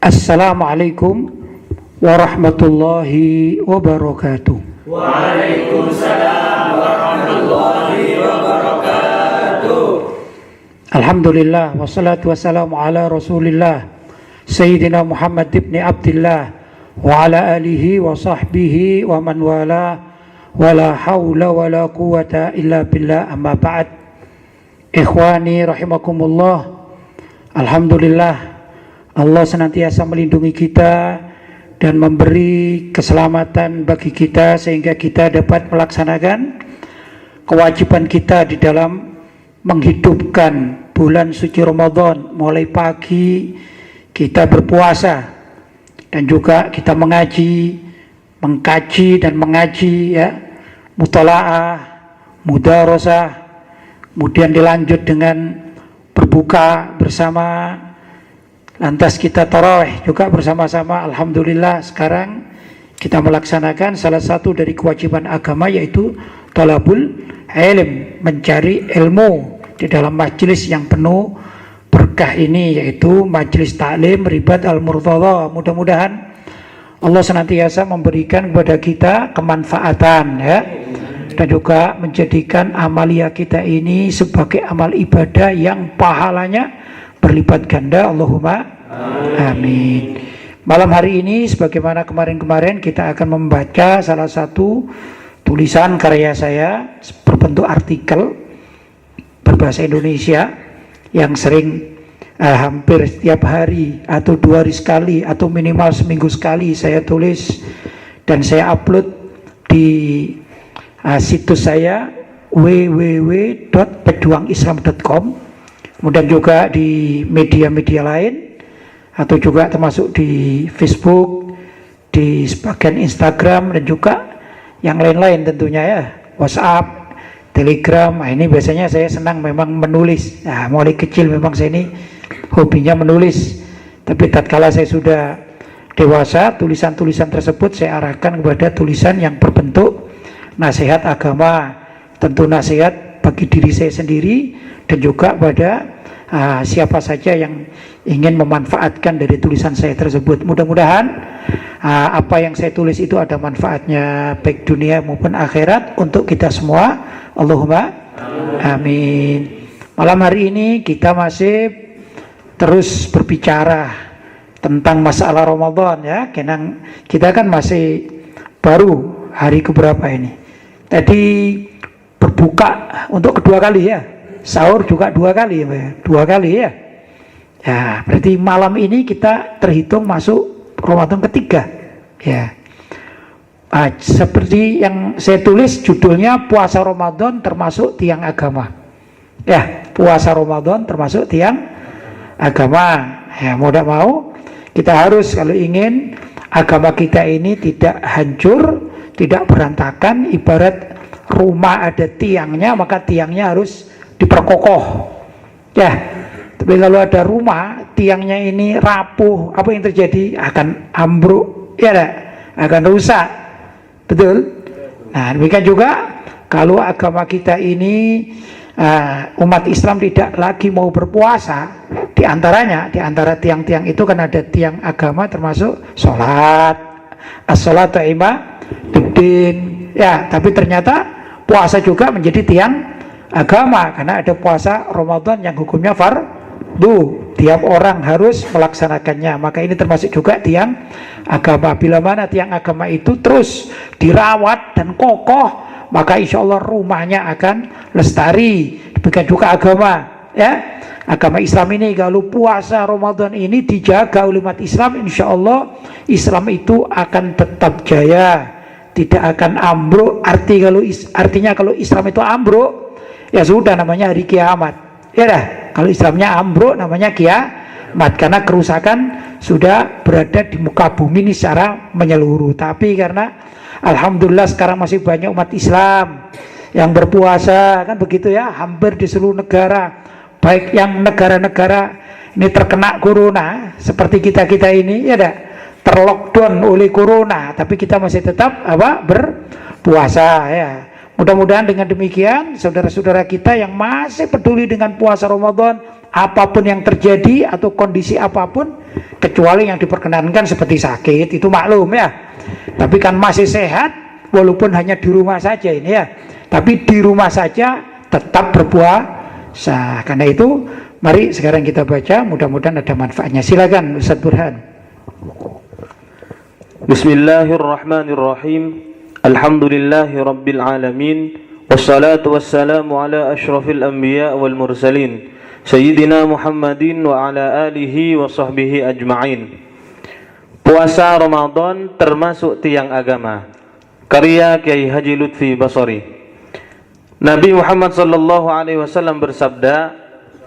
Assalamualaikum warahmatullahi wabarakatuh. Waalaikumsalam warahmatullahi wabarakatuh. Alhamdulillah wassalatu wassalamu ala Rasulillah Sayyidina Muhammad ibn Abdillah wa ala alihi wa sahbihi wa man wala wala hawla wala quwata illa billah, amma ba'd. Ikhwani rahimakumullah. Alhamdulillah, Allah senantiasa melindungi kita dan memberi keselamatan bagi kita sehingga kita dapat melaksanakan kewajiban kita di dalam menghidupkan bulan suci Ramadan. Mulai pagi kita berpuasa dan juga kita mengkaji dan mengaji, ya, mutalaah, mudarosah, kemudian dilanjut dengan berbuka bersama. Lantas kita tarawih juga bersama-sama. Alhamdulillah, sekarang kita melaksanakan salah satu dari kewajiban agama, yaitu thalabul ilm, mencari ilmu di dalam majelis yang penuh berkah ini, yaitu majelis taklim Ribat Al-Murtadha. Mudah-mudahan Allah senantiasa memberikan kepada kita kemanfaatan, ya, dan juga menjadikan amalia kita ini sebagai amal ibadah yang pahalanya berlipat ganda. Allahumma amin. Malam hari ini, sebagaimana kemarin-kemarin, kita akan membaca salah satu tulisan karya saya berbentuk artikel berbahasa Indonesia yang sering hampir setiap hari atau 2 hari sekali atau minimal seminggu sekali saya tulis dan saya upload di situs saya www.pejuangislam.com, kemudian juga di media-media lain, atau juga termasuk di Facebook, di sebagian Instagram, dan juga yang lain-lain tentunya, ya, WhatsApp, Telegram. Nah, ini biasanya saya senang memang menulis. Nah, mulai kecil memang saya ini hobinya menulis, tapi tatkala saya sudah dewasa, tulisan-tulisan tersebut saya arahkan kepada tulisan yang berbentuk nasihat agama, tentu nasihat bagi diri saya sendiri dan juga pada siapa saja yang ingin memanfaatkan dari tulisan saya tersebut. Mudah-mudahan apa yang saya tulis itu ada manfaatnya baik dunia maupun akhirat untuk kita semua. Allahumma amin. Malam hari ini kita masih terus berbicara tentang masalah Ramadan, ya. Kita kan masih baru hari keberapa ini. Tadi berbuka untuk kedua kali, ya. Sahur juga 2 kali, ya. 2 kali, ya. Ya, berarti malam ini kita terhitung masuk Ramadan ketiga, ya. Seperti yang saya tulis judulnya, puasa Ramadan termasuk tiang agama. Ya, puasa Ramadan termasuk tiang agama. Ya, mau tidak mau kita harus, kalau ingin agama kita ini tidak hancur, tidak berantakan, ibarat rumah ada tiangnya, maka tiangnya harus diperkokoh, ya. Tapi kalau ada rumah tiangnya ini rapuh, apa yang terjadi? Akan ambruk, ya, akan rusak, betul. Nah, demikian juga kalau agama kita ini umat Islam tidak lagi mau berpuasa, di antara tiang-tiang itu kan ada tiang agama termasuk sholat, as-sholatu imaduddin, ya. Tapi ternyata puasa juga menjadi tiang agama karena ada puasa Ramadan yang hukumnya fardu, tiap orang harus melaksanakannya. Maka ini termasuk juga tiang agama. Bila mana tiang agama itu terus dirawat dan kokoh, maka insya Allah rumahnya akan lestari. Demikian juga agama, ya. Agama Islam ini kalau puasa Ramadan ini dijaga oleh umat Islam, insya Allah Islam itu akan tetap jaya, tidak akan ambruk. Artinya kalau Islam itu ambruk, ya sudah, namanya hari kiamat, ya dah. Kalau Islamnya ambruk namanya kiamat, karena kerusakan sudah berada di muka bumi ini secara menyeluruh. Tapi karena alhamdulillah sekarang masih banyak umat Islam yang berpuasa, kan begitu, ya, hampir di seluruh negara, baik yang negara-negara ini terkena corona seperti kita ini, ya dah, terlockdown oleh corona, tapi kita masih tetap berpuasa, ya. Mudah-mudahan dengan demikian saudara-saudara kita yang masih peduli dengan puasa Ramadan apapun yang terjadi atau kondisi apapun, kecuali yang diperkenankan seperti sakit, itu maklum ya. Tapi kan masih sehat, walaupun hanya di rumah saja ini ya, tapi di rumah saja tetap berpuasa. Karena itu mari sekarang kita baca, mudah-mudahan ada manfaatnya. Silakan Ustaz Burhan. Bismillahirrahmanirrahim. Alhamdulillahi rabbil alamin. Wassalatu wassalamu ala ashrafil anbiya wal mursalin Sayyidina Muhammadin wa ala alihi wa sahbihi ajma'in. Puasa Ramadan termasuk tiang agama. Karya Kiai Haji Lutfi Basori. Nabi Muhammad sallallahu alaihi wasallam bersabda,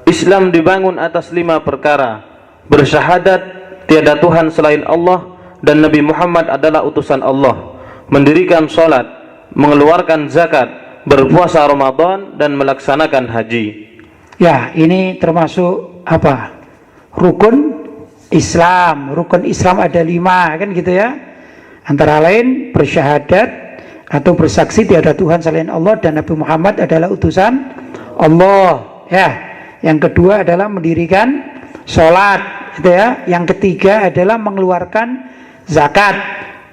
Islam dibangun atas 5 perkara: bersyahadat tiada Tuhan selain Allah dan Nabi Muhammad adalah utusan Allah, mendirikan sholat, mengeluarkan zakat, berpuasa Ramadan dan melaksanakan haji. Ya, ini termasuk apa? Rukun Islam. Rukun Islam ada 5 kan gitu ya. Antara lain bersyahadat atau bersaksi tiada Tuhan selain Allah dan Nabi Muhammad adalah utusan Allah. Ya. Yang kedua adalah mendirikan sholat, gitu ya. Yang ketiga adalah mengeluarkan zakat,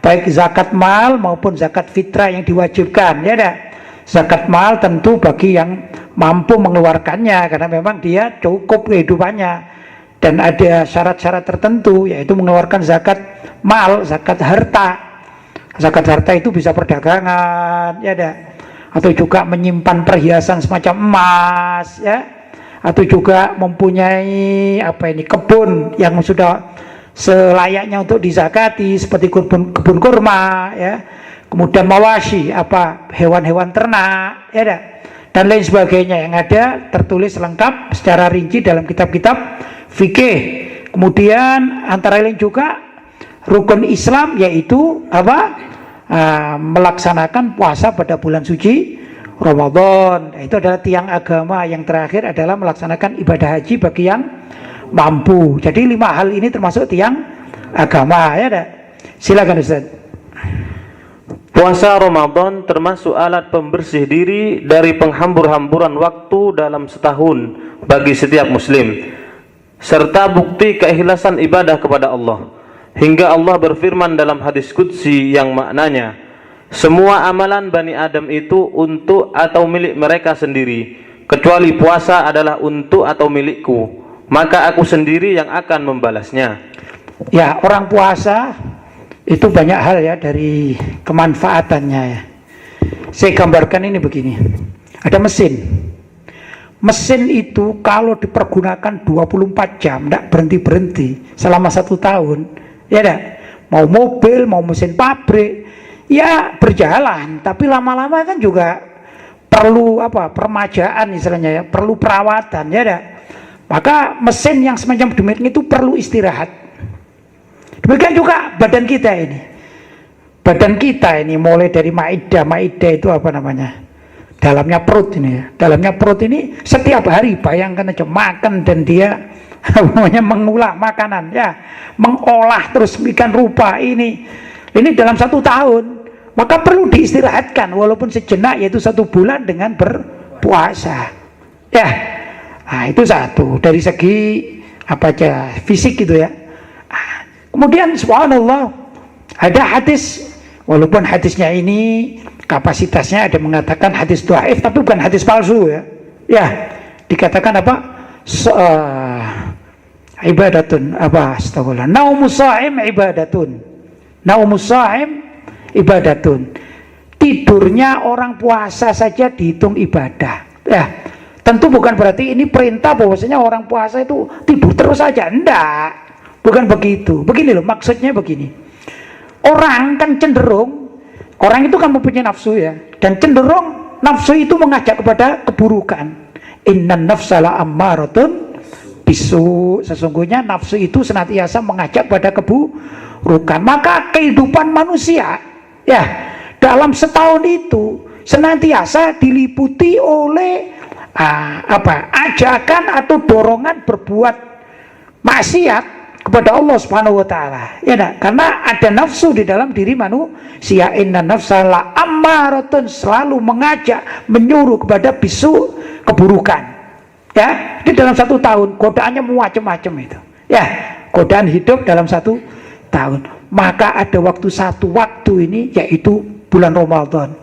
baik zakat mal maupun zakat fitrah yang diwajibkan, ya dah. Zakat mal tentu bagi yang mampu mengeluarkannya karena memang dia cukup kehidupannya, dan ada syarat-syarat tertentu, yaitu mengeluarkan zakat mal, zakat harta. Zakat harta itu bisa perdagangan, ya dah, atau juga menyimpan perhiasan semacam emas, ya, atau juga mempunyai kebun yang sudah selayaknya untuk dizakati seperti kebun kurma, ya, kemudian mawashi, hewan-hewan ternak, ya dah, dan lain sebagainya yang ada tertulis lengkap secara rinci dalam kitab-kitab fikih. Kemudian antara lain juga rukun Islam yaitu melaksanakan puasa pada bulan suci Ramadan. Itu adalah tiang agama. Yang terakhir adalah melaksanakan ibadah haji bagi yang mampu. Jadi 5 hal ini termasuk tiang agama, ya dah. Silakan Ustaz. Puasa Ramadan termasuk alat pembersih diri dari penghambur-hamburan waktu dalam setahun bagi setiap muslim, serta bukti keikhlasan ibadah kepada Allah. Hingga Allah berfirman dalam hadis qudsi yang maknanya, semua amalan Bani Adam itu untuk atau milik mereka sendiri, kecuali puasa adalah untuk atau milikku, maka aku sendiri yang akan membalasnya. Ya, orang puasa itu banyak hal ya dari kemanfaatannya ya. Saya gambarkan ini begini. Ada mesin. Mesin itu kalau dipergunakan 24 jam tidak berhenti-berhenti selama 1 tahun, ya dah. Mau mobil, mau mesin pabrik, ya berjalan, tapi lama-lama kan juga perlu permajaan istilahnya ya, perlu perawatan, ya dah. Maka mesin yang semacam demikian itu perlu istirahat. Demikian juga badan kita ini. Badan kita ini mulai dari ma'idah itu dalamnya perut ini ya. Dalamnya perut ini setiap hari bayangkan aja makan, dan dia mengolah makanan ya, mengolah terus bikin rupa ini dalam 1 tahun. Maka perlu diistirahatkan walaupun sejenak, yaitu 1 bulan dengan berpuasa. Ya. Nah, itu satu dari segi fisik gitu ya. Kemudian subhanallah ada hadis, walaupun hadisnya ini kapasitasnya ada mengatakan hadis dhaif, tapi bukan hadis palsu ya. Ya, dikatakan ibadatun astagfirullah. Naumus shaim ibadatun. Naumus shaim ibadatun. Tidurnya orang puasa saja dihitung ibadah. Ya, tentu bukan berarti ini perintah bahwasanya orang puasa itu tidur terus saja. Enggak. Bukan begitu. Begini loh, maksudnya begini. Orang kan cenderung, orang itu kan mempunyai nafsu ya, dan cenderung nafsu itu mengajak kepada keburukan. Innan nafsala ammaratun bisu. Sesungguhnya nafsu itu senantiasa mengajak pada keburukan. Maka kehidupan manusia ya dalam setahun itu senantiasa diliputi oleh ajakan atau dorongan berbuat maksiat kepada Allah Subhanahu wa taala. Ya dah, karena ada nafsu di dalam diri manusia. Inna nafsala ammaratun, selalu mengajak, menyuruh kepada bisu, keburukan. Ya, itu dalam 1 tahun godaannya macam-macam itu. Ya, godaan hidup dalam 1 tahun. Maka ada satu waktu ini, yaitu bulan Ramadan.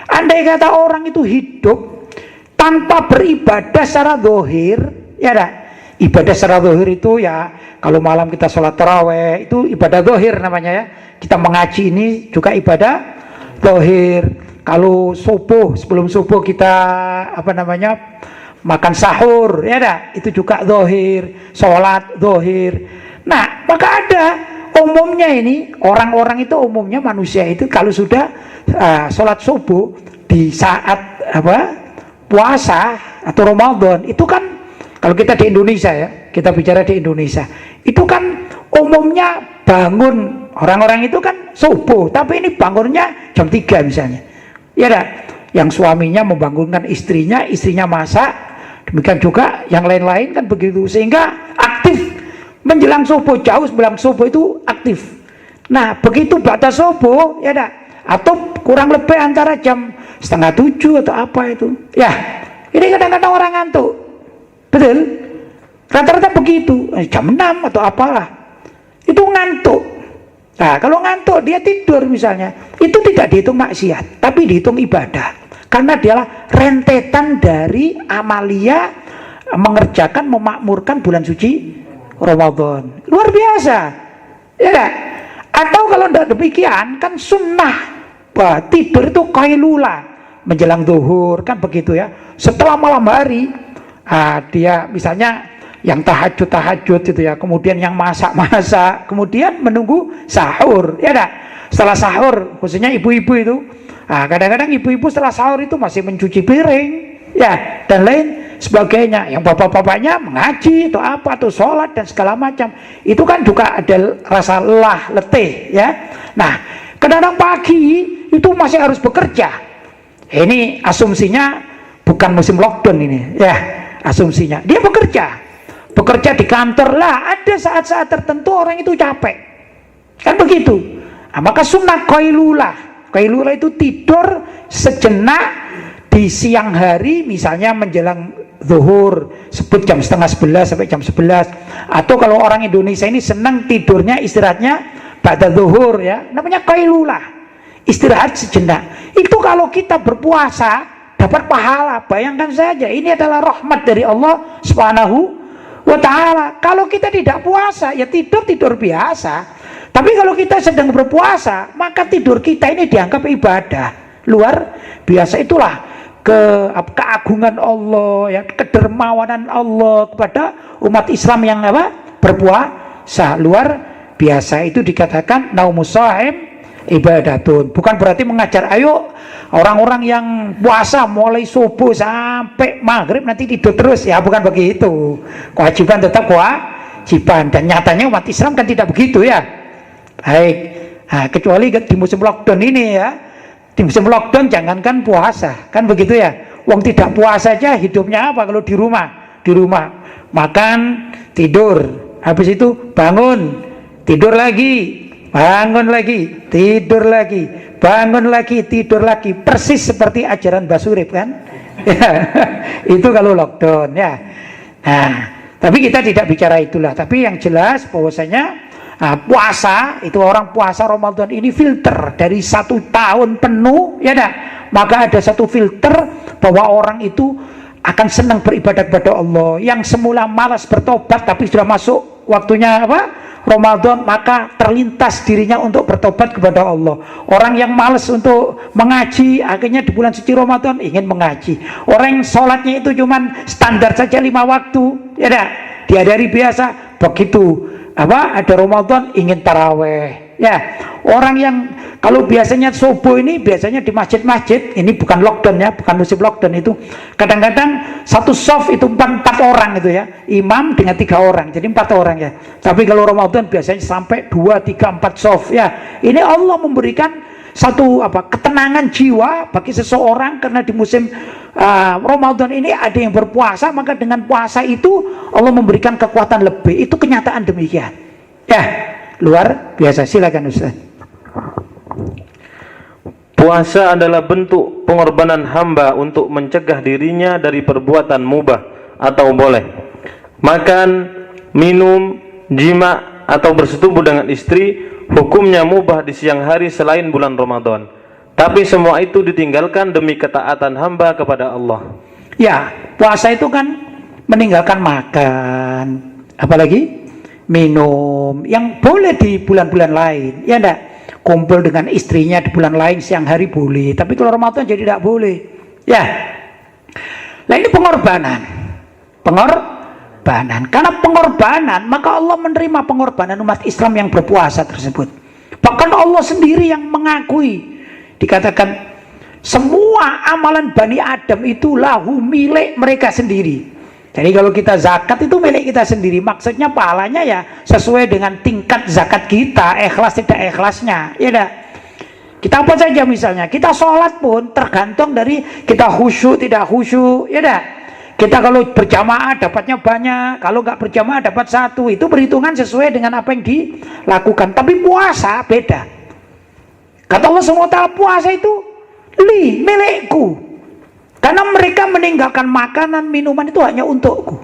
Andai kata orang itu hidup tanpa beribadah secara zahir, ya dah. Ibadah secara zahir itu ya, kalau malam kita sholat taraweh itu ibadah zahir namanya ya. Kita mengaji ini juga ibadah zahir. Kalau subuh, sebelum subuh kita makan sahur, ya dah, itu juga zahir. Sholat zahir. Nah, maka ada umumnya ini orang-orang itu umumnya manusia itu kalau sudah sholat subuh di saat puasa atau Ramadan itu kan, kalau kita di Indonesia ya, kita bicara di Indonesia itu kan umumnya bangun orang-orang itu kan subuh, tapi ini bangunnya jam 3 misalnya, ya dah, yang suaminya membangunkan istrinya, istrinya masak, demikian juga yang lain-lain kan begitu, sehingga aktif menjelang subuh, jauh sebelum subuh itu aktif. Nah, begitu batas subuh, ya dah, atau kurang lebih antara jam 6:30 atau apa itu, ya, ini kadang-kadang orang ngantuk, betul? Rata-rata begitu, jam 6 atau apalah, itu ngantuk. Nah, kalau ngantuk dia tidur misalnya, itu tidak dihitung maksiat, tapi dihitung ibadah, karena dialah rentetan dari amalia mengerjakan, memakmurkan bulan suci Ramadan. Luar biasa, ya gak? Atau kalau tidak demikian kan sunnah tidur itu qailula menjelang zuhur kan begitu ya. Setelah malam hari dia misalnya yang tahajud itu ya, kemudian yang masak, kemudian menunggu sahur, ya gak? Setelah sahur, khususnya ibu-ibu itu, kadang-kadang ibu-ibu setelah sahur itu masih mencuci piring, ya, dan lain sebagainya. Yang bapak-bapaknya mengaji atau apa, atau sholat dan segala macam, itu kan juga ada rasa lelah, letih, ya. Nah, kadang-kadang pagi itu masih harus bekerja. Ini asumsinya bukan musim lockdown ini, ya, asumsinya dia bekerja di kantor lah. Ada saat-saat tertentu orang itu capek, kan begitu. Nah, maka sunnah qailulah itu tidur sejenak di siang hari, misalnya menjelang zuhur, sebut jam 10:30 sampai jam 11. Atau kalau orang Indonesia ini senang tidurnya, istirahatnya pada zuhur, ya, namanya qailulah, istirahat sejenak. Itu kalau kita berpuasa dapat pahala. Bayangkan saja, ini adalah rahmat dari Allah Subhanahu wa ta'ala. Kalau kita tidak puasa ya tidur biasa, tapi kalau kita sedang berpuasa maka tidur kita ini dianggap ibadah. Luar biasa, itulah keagungan Allah, ya, kedermawanan Allah kepada umat Islam yang berpuasa. Luar biasa, itu dikatakan naumus shaim ibadatun. Bukan berarti mengajar ayo orang-orang yang puasa mulai subuh sampai maghrib nanti tidur terus, ya, bukan begitu. Kewajiban tetap kewajiban, dan nyatanya umat Islam kan tidak begitu, ya. Baik, kecuali di musim lockdown ini, ya. Di musim lockdown jangankan puasa, kan begitu, ya. Wong tidak puasa aja hidupnya apa kalau di rumah makan, tidur, habis itu bangun, tidur lagi, bangun lagi, tidur lagi, bangun lagi, tidur lagi, persis seperti ajaran Basurip, kan? Ya, itu kalau lockdown, ya. Nah, tapi kita tidak bicara itulah. Tapi yang jelas bahwasanya puasa itu, orang puasa Ramadan ini filter dari 1 tahun penuh, ya dah. Maka ada satu filter bahwa orang itu akan senang beribadah kepada Allah. Yang semula malas bertobat tapi sudah masuk waktunya Ramadan, maka terlintas dirinya untuk bertobat kepada Allah. Orang yang malas untuk mengaji, akhirnya di bulan suci Ramadan ingin mengaji. Orang yang sholatnya itu cuman standar saja 5 waktu, ya dah, di hari biasa, begitu ada Ramadan ingin taraweh, ya. Orang yang kalau biasanya subuh ini biasanya di masjid-masjid, ini bukan lockdown, ya, bukan musim lockdown, itu kadang-kadang satu shaf itu 4 orang itu, ya, imam dengan 3 orang, jadi 4 orang, ya. Tapi kalau Ramadan biasanya sampai 2, 3, 4 shaf, ya. Ini Allah memberikan satu ketenangan jiwa bagi seseorang, karena di musim Ramadan ini ada yang berpuasa, maka dengan puasa itu Allah memberikan kekuatan lebih. Itu kenyataan demikian, ya. Luar biasa. Silakan Ustaz. Puasa adalah bentuk pengorbanan hamba untuk mencegah dirinya dari perbuatan mubah atau boleh. Makan, minum, jima atau bersetubuh dengan istri hukumnya mubah di siang hari selain bulan Ramadan. Tapi semua itu ditinggalkan demi ketaatan hamba kepada Allah. Ya, puasa itu kan meninggalkan makan, apalagi minum, yang boleh di bulan-bulan lain, ya enggak? Kumpul dengan istrinya di bulan lain siang hari boleh, tapi kalau Ramadan jadi tidak boleh. Ya. Nah ini pengorbanan. Karena pengorbanan, maka Allah menerima pengorbanan umat Islam yang berpuasa tersebut. Bahkan Allah sendiri yang mengakui, dikatakan semua amalan Bani Adam itu lahu, milik mereka sendiri. Jadi kalau kita zakat itu milik kita sendiri, maksudnya pahalanya ya sesuai dengan tingkat zakat kita, ikhlas tidak ikhlasnya, ya dah. Kita apa saja misalnya, kita sholat pun tergantung dari kita khusyuk tidak khusyuk, ya dah. Kita kalau berjamaah dapatnya banyak, kalau nggak berjamaah dapat satu, itu berhitungan sesuai dengan apa yang dilakukan. Tapi puasa beda. Kata Allah SWT, puasa itu milikku. Karena mereka meninggalkan makanan, minuman itu hanya untukku.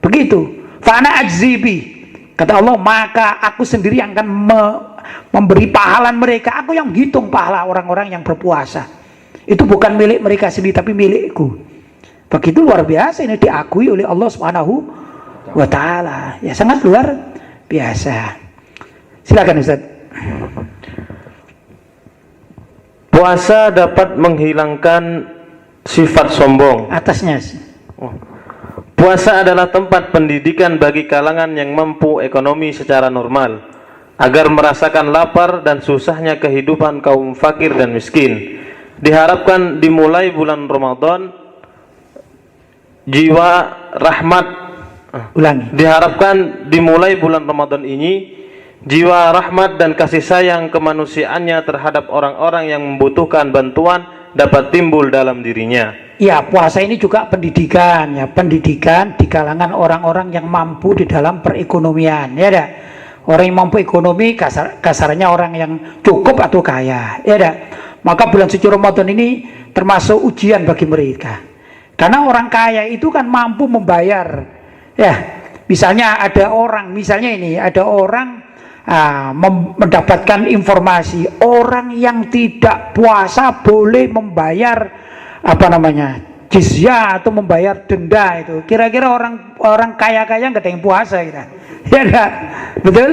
Begitu. Fa'ana ajzibi. Kata Allah, maka aku sendiri yang akan memberi pahala mereka. Aku yang hitung pahala orang-orang yang berpuasa. Itu bukan milik mereka sendiri, tapi milikku. Begitu luar biasa, ini diakui oleh Allah Subhanahu wa ta'ala. Ya sangat luar biasa. Silakan Ustaz. Puasa dapat menghilangkan sifat sombong. Atasnya. Puasa adalah tempat pendidikan bagi kalangan yang mampu ekonomi secara normal, agar merasakan lapar dan susahnya kehidupan kaum fakir dan miskin. Diharapkan dimulai bulan Ramadan jiwa rahmat. Ulangi. Diharapkan dimulai bulan Ramadan ini jiwa rahmat dan kasih sayang kemanusiaannya terhadap orang-orang yang membutuhkan bantuan dapat timbul dalam dirinya. Ya, puasa ini juga pendidikan, ya, pendidikan di kalangan orang-orang yang mampu di dalam perekonomian, ya dah. Orang yang mampu ekonomi, kasarnya orang yang cukup atau kaya, ya dah. Maka bulan suci Ramadan ini termasuk ujian bagi mereka. Karena orang kaya itu kan mampu membayar, ya. Misalnya ada orang, mendapatkan informasi orang yang tidak puasa boleh membayar jizyah atau membayar denda itu. Kira-kira orang kaya-kaya nggak ada yang puasa kita. Ya enggak? Betul?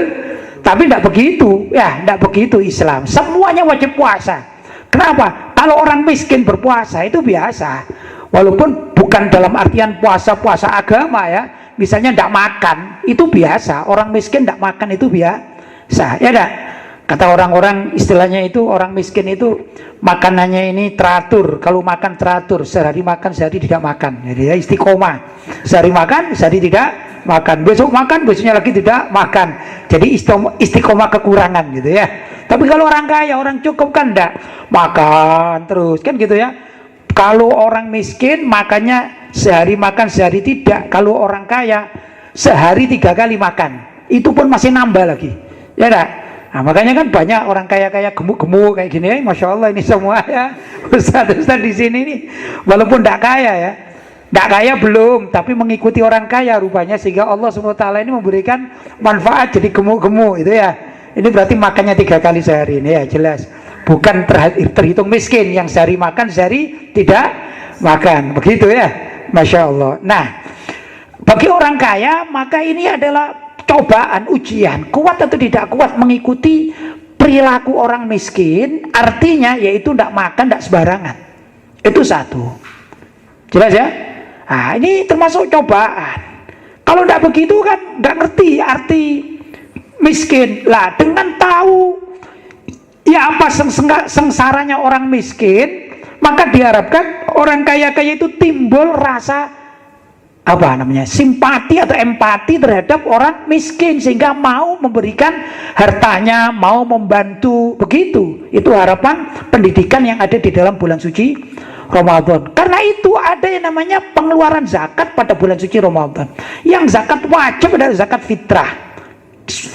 Tapi enggak begitu. Ya, enggak begitu Islam. Semuanya wajib puasa. Kenapa? Kalau orang miskin berpuasa itu biasa. Walaupun bukan dalam artian puasa agama ya. Misalnya enggak makan, itu biasa. Orang miskin enggak makan itu biasa. Ya enggak? Kata orang-orang, istilahnya itu orang miskin itu makanannya ini teratur. Kalau makan teratur, sehari makan, sehari tidak makan. Jadi ya istiqomah. Sehari makan, sehari tidak makan. Besok makan, besoknya lagi tidak makan. Jadi istiqomah kekurangan gitu ya. Tapi kalau orang kaya, orang cukup kan enggak makan terus kan gitu ya. Kalau orang miskin makannya sehari makan, sehari tidak. Kalau orang kaya sehari 3 kali makan. Itu pun masih nambah lagi. Ya enggak? Nah, makanya kan banyak orang kaya-kaya gemuk-gemuk kayak gini ya, Masya Allah ini semua ya. Ustaz-ustaz di sini nih, walaupun tidak kaya ya, tidak kaya belum, tapi mengikuti orang kaya rupanya, sehingga Allah SWT ini memberikan manfaat jadi gemuk-gemuk itu ya. Ini berarti makannya 3 kali sehari ini ya, jelas. Bukan terhitung miskin yang sehari makan, sehari tidak makan, begitu ya, Masya Allah. Nah, bagi orang kaya maka ini adalah cobaan, ujian, kuat atau tidak kuat mengikuti perilaku orang miskin, artinya yaitu tidak makan, tidak sembarangan. Itu satu. Jelas ya? Nah, ini termasuk cobaan. Kalau tidak begitu kan nggak ngerti arti miskin. Lah, dengan tahu ya apa sengsaranya orang miskin, maka diharapkan orang kaya-kaya itu timbul rasa simpati atau empati terhadap orang miskin, sehingga mau memberikan hartanya, mau membantu. Begitu. Itu harapan pendidikan yang ada di dalam bulan suci Ramadan. Karena itu ada yang namanya pengeluaran zakat pada bulan suci Ramadan. Yang zakat wajib adalah zakat fitrah.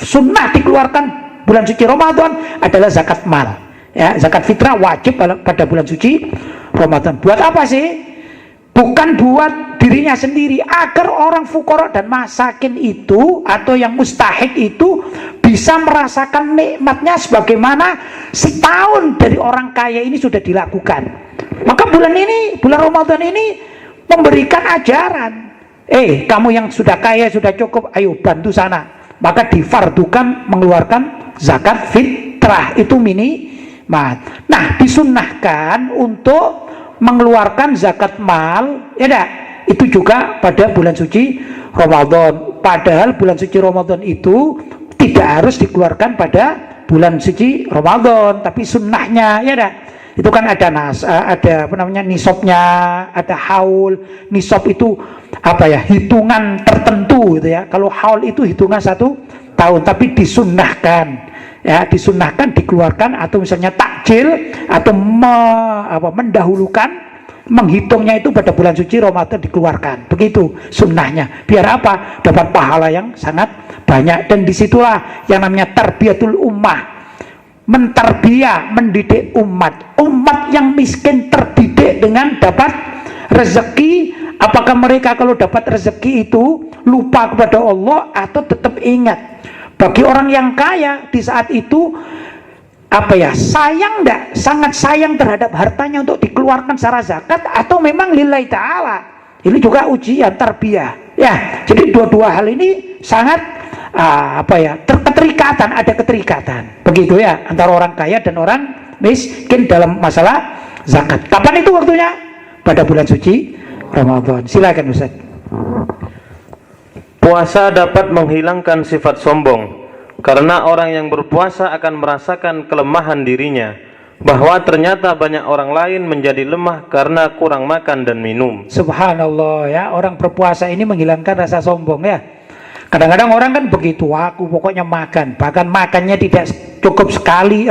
Sunnah dikeluarkan bulan suci Ramadan adalah zakat mal. Ya, zakat fitrah wajib pada bulan suci Ramadan. Buat apa sih? Bukan buat dirinya sendiri agar orang fuqara dan masakin itu atau yang mustahik itu bisa merasakan nikmatnya sebagaimana setahun dari orang kaya ini sudah dilakukan. Maka bulan Ramadan ini memberikan ajaran, kamu yang sudah kaya, sudah cukup, ayo bantu sana. Maka difardukan mengeluarkan zakat fitrah, itu minimal. Nah, disunnahkan untuk mengeluarkan zakat mal, ya dah, itu juga pada bulan suci Ramadan. Padahal bulan suci Ramadan itu tidak harus dikeluarkan pada bulan suci Ramadan, tapi sunnahnya, ya dah. Itu kan ada ada nisabnya, ada haul. Nisab itu hitungan tertentu gitu ya. Kalau haul itu hitungan 1 tahun, tapi disunnahkan, ya, disunnahkan dikeluarkan, atau misalnya takjil atau mendahulukan menghitungnya itu pada bulan suci Ramadan dikeluarkan. Begitu sunnahnya. Biar apa? Dapat pahala yang sangat banyak. Dan disitulah yang namanya tarbiyatul ummah, mendidik umat yang miskin terdidik dengan dapat rezeki. Apakah mereka kalau dapat rezeki itu lupa kepada Allah atau tetap ingat? Bagi orang yang kaya di saat itu sayang enggak? Sangat sayang terhadap hartanya untuk dikeluarkan secara zakat, atau memang lillahi ta'ala? Ini juga ujian tarbiyah, ya. Jadi dua-dua hal ini sangat keterikatan, ada keterikatan begitu ya, antara orang kaya dan orang miskin dalam masalah zakat. Kapan itu waktunya? Pada bulan suci Ramadan. Silakan Ustaz. Puasa dapat menghilangkan sifat sombong, karena orang yang berpuasa akan merasakan kelemahan dirinya, bahwa ternyata banyak orang lain menjadi lemah karena kurang makan dan minum. Subhanallah, ya, orang berpuasa ini menghilangkan rasa sombong, ya. Kadang-kadang orang kan begitu, aku pokoknya makan, bahkan makannya tidak cukup sekali,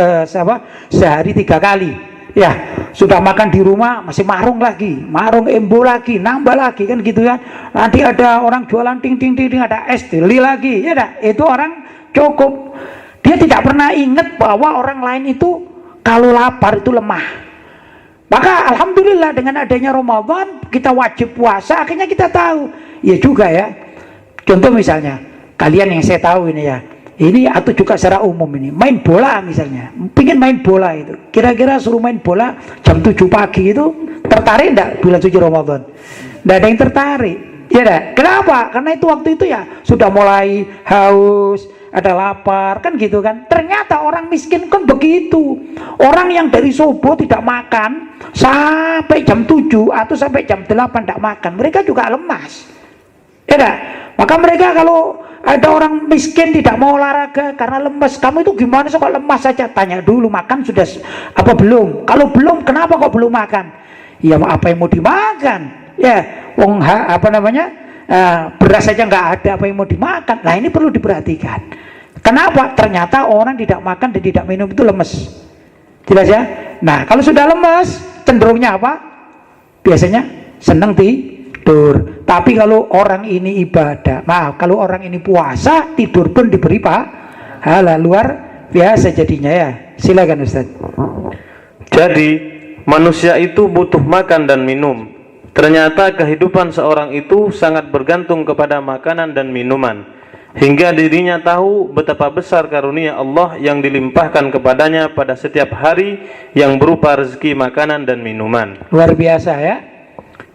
sehari 3 kali, ya. Sudah makan di rumah masih marung embo lagi, nambah lagi, kan gitu ya. Nanti ada orang jualan ting ada es deli lagi, ya dah. Itu orang cukup, dia tidak pernah ingat bahwa orang lain itu kalau lapar itu lemah. Maka alhamdulillah dengan adanya Ramadan kita wajib puasa, akhirnya kita tahu, ya juga ya. Contoh misalnya, kalian yang saya tahu ini ya, ini atau juga secara umum ini, main bola misalnya, pingin main bola itu, kira-kira suruh main bola jam 7 pagi itu, tertarik enggak bulan suci Ramadan? Enggak ada yang tertarik, ya enggak? Kenapa? Karena itu waktu itu ya, sudah mulai haus, ada lapar, kan gitu kan. Ternyata orang miskin kan begitu, orang yang dari subuh tidak makan, sampai jam 7 atau sampai jam 8 tidak makan, mereka juga lemas, ya enggak? Maka mereka kalau ada orang miskin tidak mau olahraga karena lemas, kamu itu gimana sih kok lemas saja? Tanya dulu, makan sudah apa belum? Kalau belum, kenapa kok belum makan? Ya apa yang mau dimakan? Ya, beras saja nggak ada, apa yang mau dimakan? Nah ini perlu diperhatikan. Kenapa? Ternyata orang tidak makan dan tidak minum itu lemes. Jelas ya? Nah kalau sudah lemes, cenderungnya apa? Biasanya senang tidur. Tapi kalau orang ini ibadah, kalau orang ini puasa, tidur pun diberi pahala, luar biasa jadinya, ya. Silakan Ustaz. Jadi manusia itu butuh makan dan minum. Ternyata kehidupan seorang itu sangat bergantung kepada makanan dan minuman, hingga dirinya tahu betapa besar karunia Allah yang dilimpahkan kepadanya pada setiap hari yang berupa rezeki makanan dan minuman. Luar biasa ya.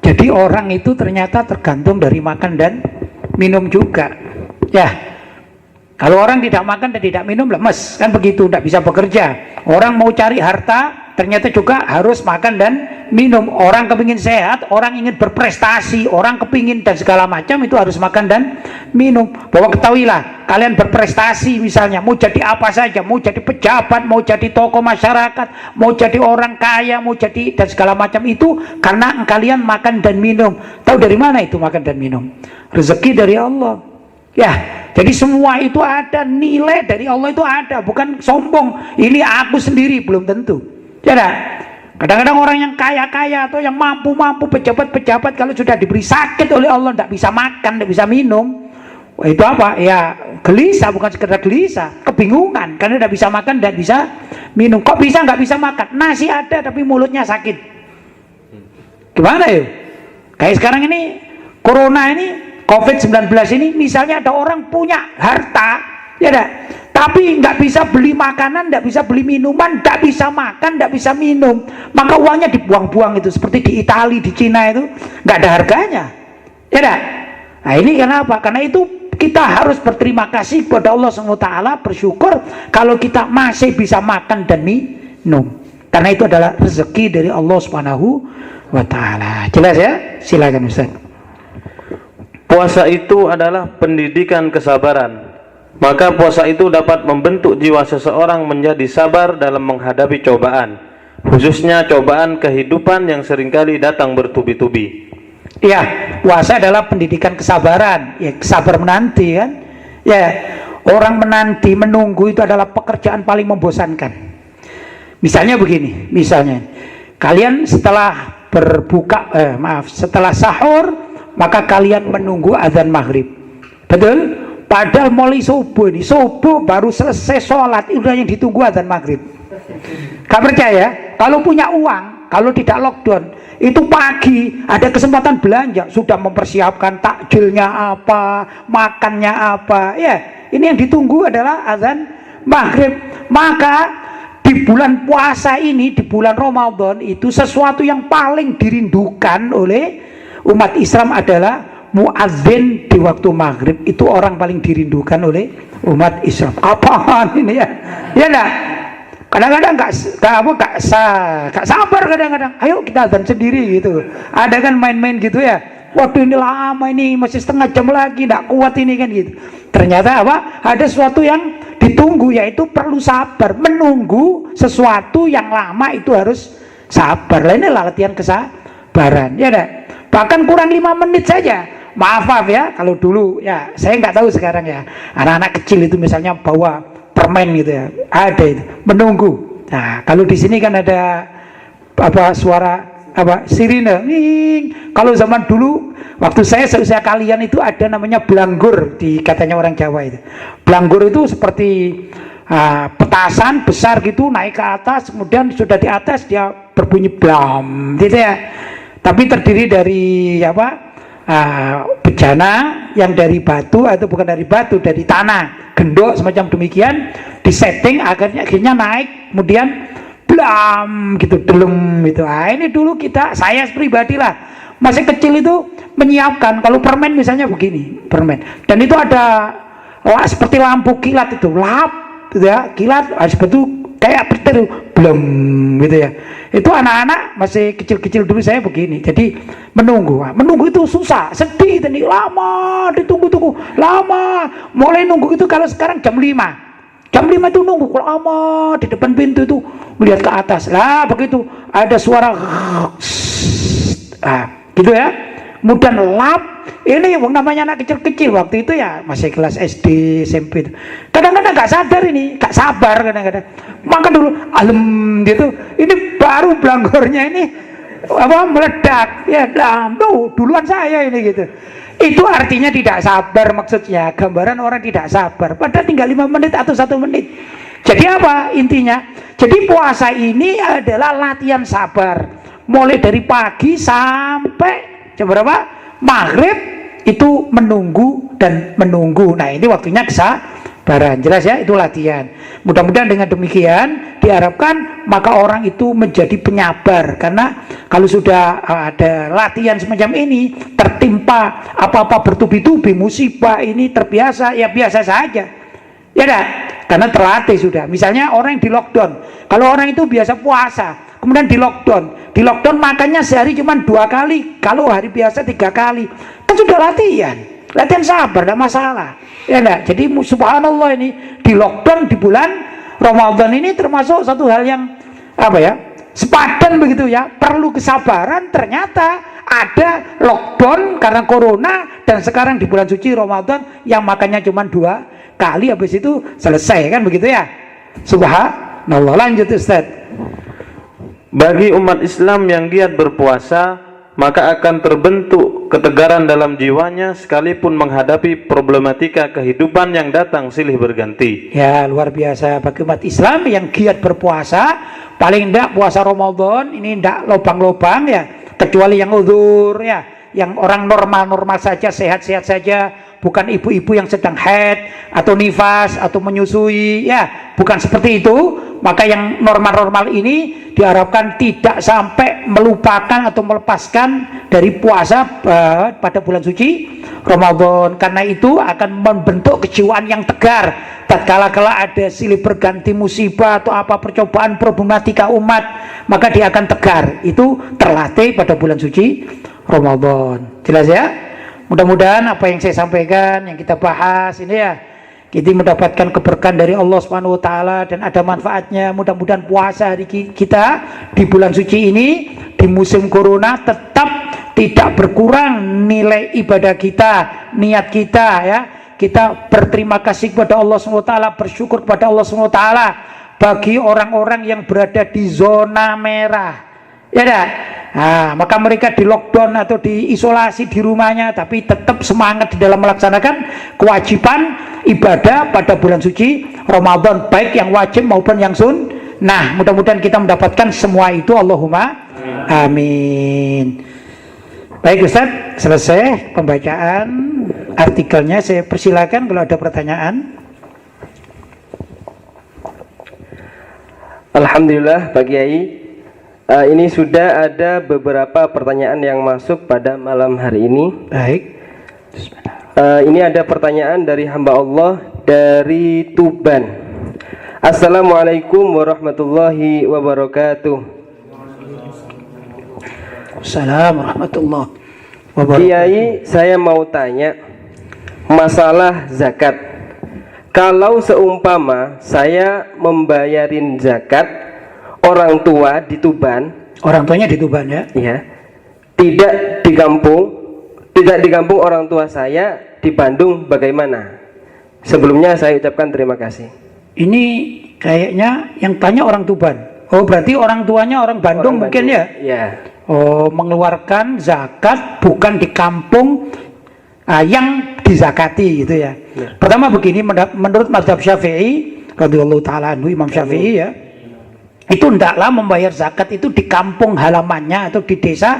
Jadi orang itu ternyata tergantung dari makan dan minum juga, ya. Kalau orang tidak makan dan tidak minum lemes, kan begitu, tidak bisa bekerja. Orang mau cari harta, ternyata juga harus makan dan minum. Orang kepingin sehat, orang ingin berprestasi, orang kepingin dan segala macam itu harus makan dan minum. Bahwa ketahuilah, kalian berprestasi misalnya, mau jadi apa saja, mau jadi pejabat, mau jadi tokoh masyarakat, mau jadi orang kaya, mau jadi dan segala macam itu karena kalian makan dan minum. Tahu dari mana itu makan dan minum? Rezeki dari Allah, ya. Jadi semua itu ada, nilai dari Allah itu ada, bukan sombong. Ini aku sendiri, belum tentu. Ya dah. Kadang-kadang orang yang kaya-kaya atau yang mampu-mampu, pejabat-pejabat, kalau sudah diberi sakit oleh Allah, tidak bisa makan, tidak bisa minum, itu apa? Ya gelisah, bukan sekedar gelisah, kebingungan, karena tidak bisa makan, tidak bisa minum. Kok bisa nggak bisa makan? Nasi ada tapi mulutnya sakit. Gimana ya? Kayak sekarang ini Corona ini, COVID-19 ini, misalnya ada orang punya harta, ya dah, tapi nggak bisa beli makanan, nggak bisa beli minuman, nggak bisa makan, nggak bisa minum, maka uangnya dibuang-buang itu, seperti di Italia, di Cina itu nggak ada harganya, ya dah. Nah ini kenapa? Karena itu kita harus berterima kasih kepada Allah SWT, bersyukur kalau kita masih bisa makan dan minum, karena itu adalah rezeki dari Allah SWT. Jelas ya? Silakan Ustaz. Puasa itu adalah pendidikan kesabaran. Maka puasa itu dapat membentuk jiwa seseorang menjadi sabar dalam menghadapi cobaan, khususnya cobaan kehidupan yang seringkali datang bertubi-tubi. Ya, puasa adalah pendidikan kesabaran. Ya, sabar menanti kan. Ya, orang menanti, menunggu itu adalah pekerjaan paling membosankan. Misalnya begini, misalnya kalian setelah setelah sahur, maka kalian menunggu azan maghrib. Betul? Padahal mulai subuh ini, subuh baru selesai sholat, udah yang ditunggu azan maghrib. Gak percaya? Kalau punya uang, kalau tidak lockdown, itu pagi ada kesempatan belanja, sudah mempersiapkan takjilnya apa, makannya apa. Ya, ini yang ditunggu adalah azan maghrib. Maka di bulan puasa ini, di bulan Ramadan itu, sesuatu yang paling dirindukan oleh umat Islam adalah muadzin di waktu maghrib. Itu orang paling dirindukan oleh umat Islam. Apaan ini ya? Ya enggak? Kadang-kadang gak sabar kadang-kadang. Ayo kita azan sendiri gitu. Ada kan main-main gitu ya. Waduh ini lama ini, masih setengah jam lagi, gak kuat ini kan gitu. Ternyata apa? Ada sesuatu yang ditunggu, yaitu perlu sabar. Menunggu sesuatu yang lama itu harus sabar. Lah ini latihan kesabaran. Ya enggak? Bahkan kurang 5 menit saja. Maaf ya, kalau dulu ya, saya nggak tahu sekarang ya. Anak-anak kecil itu misalnya bawa permen gitu ya, ada itu menunggu. Nah kalau di sini kan ada apa suara apa sirine. Kalau zaman dulu waktu saya seusia kalian itu ada namanya blanggur, di katanya orang Jawa itu. Blanggur itu seperti petasan besar gitu naik ke atas, kemudian sudah di atas dia berbunyi blam gitu ya. Tapi terdiri dari apa? Bejana yang dari batu atau bukan dari batu, dari tanah, gendok semacam demikian, disetting akhirnya naik, kemudian blam gitu, delem gitu. Ini dulu saya pribadi lah masih kecil itu menyiapkan kalau permen misalnya begini, permen, dan itu ada seperti lampu kilat itu, lap gitu ya, kilat seperti itu kayak petir, belum gitu ya. Itu anak-anak masih kecil-kecil dulu saya begini. Jadi menunggu itu susah, sedih tadi, lama ditunggu-tunggu, lama. Mulai nunggu itu kalau sekarang jam 5 itu nunggu lama di depan pintu itu melihat ke atas. Lah begitu ada suara gitu ya. Kemudian lap. Ini yang namanya anak kecil-kecil waktu itu ya, masih kelas SD, SMP itu. Kadang-kadang gak sadar ini, gak sabar kadang-kadang. Makan dulu, alem gitu. Ini baru belanggornya ini apa meledak. Ya, tuh duluan saya ini gitu. Itu artinya tidak sabar, maksudnya gambaran orang tidak sabar. Padahal tinggal 5 menit atau 1 menit. Jadi apa intinya? Jadi puasa ini adalah latihan sabar. Mulai dari pagi sampai jam berapa? Maghrib itu menunggu dan menunggu. Nah ini waktunya kesabaran. Jelas ya, itu latihan. Mudah-mudahan dengan demikian diharapkan maka orang itu menjadi penyabar. Karena kalau sudah ada latihan semacam ini, tertimpa apa-apa bertubi-tubi musibah ini terbiasa, ya biasa saja. Ya dah, karena terlatih sudah. Misalnya orang yang di lockdown, kalau orang itu biasa puasa, kemudian di lockdown makannya sehari cuma 2 kali, kalau hari biasa 3 kali, kan sudah latihan sabar, tidak masalah. Ya enggak? Jadi subhanallah ini di lockdown di bulan Ramadan ini termasuk satu hal yang apa ya, sepadan begitu ya, perlu kesabaran. Ternyata ada lockdown karena corona, dan sekarang di bulan suci Ramadan yang makannya cuma 2 kali, habis itu selesai kan begitu ya. Subhanallah. Lanjut Ustaz. Bagi umat Islam yang giat berpuasa, maka akan terbentuk ketegaran dalam jiwanya sekalipun menghadapi problematika kehidupan yang datang silih berganti. Ya luar biasa bagi umat Islam yang giat berpuasa. Paling enggak puasa Ramadan ini enggak lobang-lobang ya, kecuali yang uzur ya. yang orang normal-normal saja, sehat-sehat saja, bukan ibu-ibu yang sedang haid atau nifas atau menyusui, ya, bukan seperti itu. Maka yang normal-normal ini diharapkan tidak sampai melupakan atau melepaskan dari puasa pada bulan suci Ramadan, karena itu akan membentuk kejiwaan yang tegar tatkala ada silih berganti musibah atau apa percobaan problematika umat, maka dia akan tegar, itu terlatih pada bulan suci Ramadan. Jelas ya? Mudah-mudahan apa yang saya sampaikan, yang kita bahas ini ya, kita mendapatkan keberkahan dari Allah Subhanahu wa taala dan ada manfaatnya. Mudah-mudahan puasa hari kita di bulan suci ini, di musim corona, tetap tidak berkurang nilai ibadah kita, niat kita ya. Kita berterima kasih kepada Allah Subhanahu wa taala, bersyukur kepada Allah Subhanahu wa taala bagi orang-orang yang berada di zona merah. Ya dah. Nah, maka mereka di lockdown atau diisolasi di rumahnya, tapi tetap semangat di dalam melaksanakan kewajiban ibadah pada bulan suci Ramadan, baik yang wajib maupun yang sunnah. Mudah-mudahan kita mendapatkan semua itu, Allahumma amin. Baik Ustaz, selesai pembacaan artikelnya. Saya persilakan kalau ada pertanyaan. Alhamdulillah Pak Kiai. Ini sudah ada beberapa pertanyaan yang masuk pada malam hari ini. Baik. Ini ada pertanyaan dari hamba Allah dari Tuban. Assalamualaikum warahmatullahi wabarakatuh. Assalamualaikum warahmatullahi wabarakatuh. Kiai, saya mau tanya masalah zakat. Kalau seumpama saya membayarin zakat orang tua di Tuban, orang tuanya di Tuban ya? Iya. Tidak di kampung orang tua saya di Bandung, bagaimana? Sebelumnya saya ucapkan terima kasih. Ini kayaknya yang tanya orang Tuban. Oh, berarti orang tuanya orang Bandung, mungkin ya? Iya. Oh, mengeluarkan zakat bukan di kampung yang dizakati gitu ya. Pertama begini, menurut mazhab Syafi'i radhiyallahu taala anhu, Imam Syafi'i ya, itu hendaklah membayar zakat itu di kampung halamannya atau di desa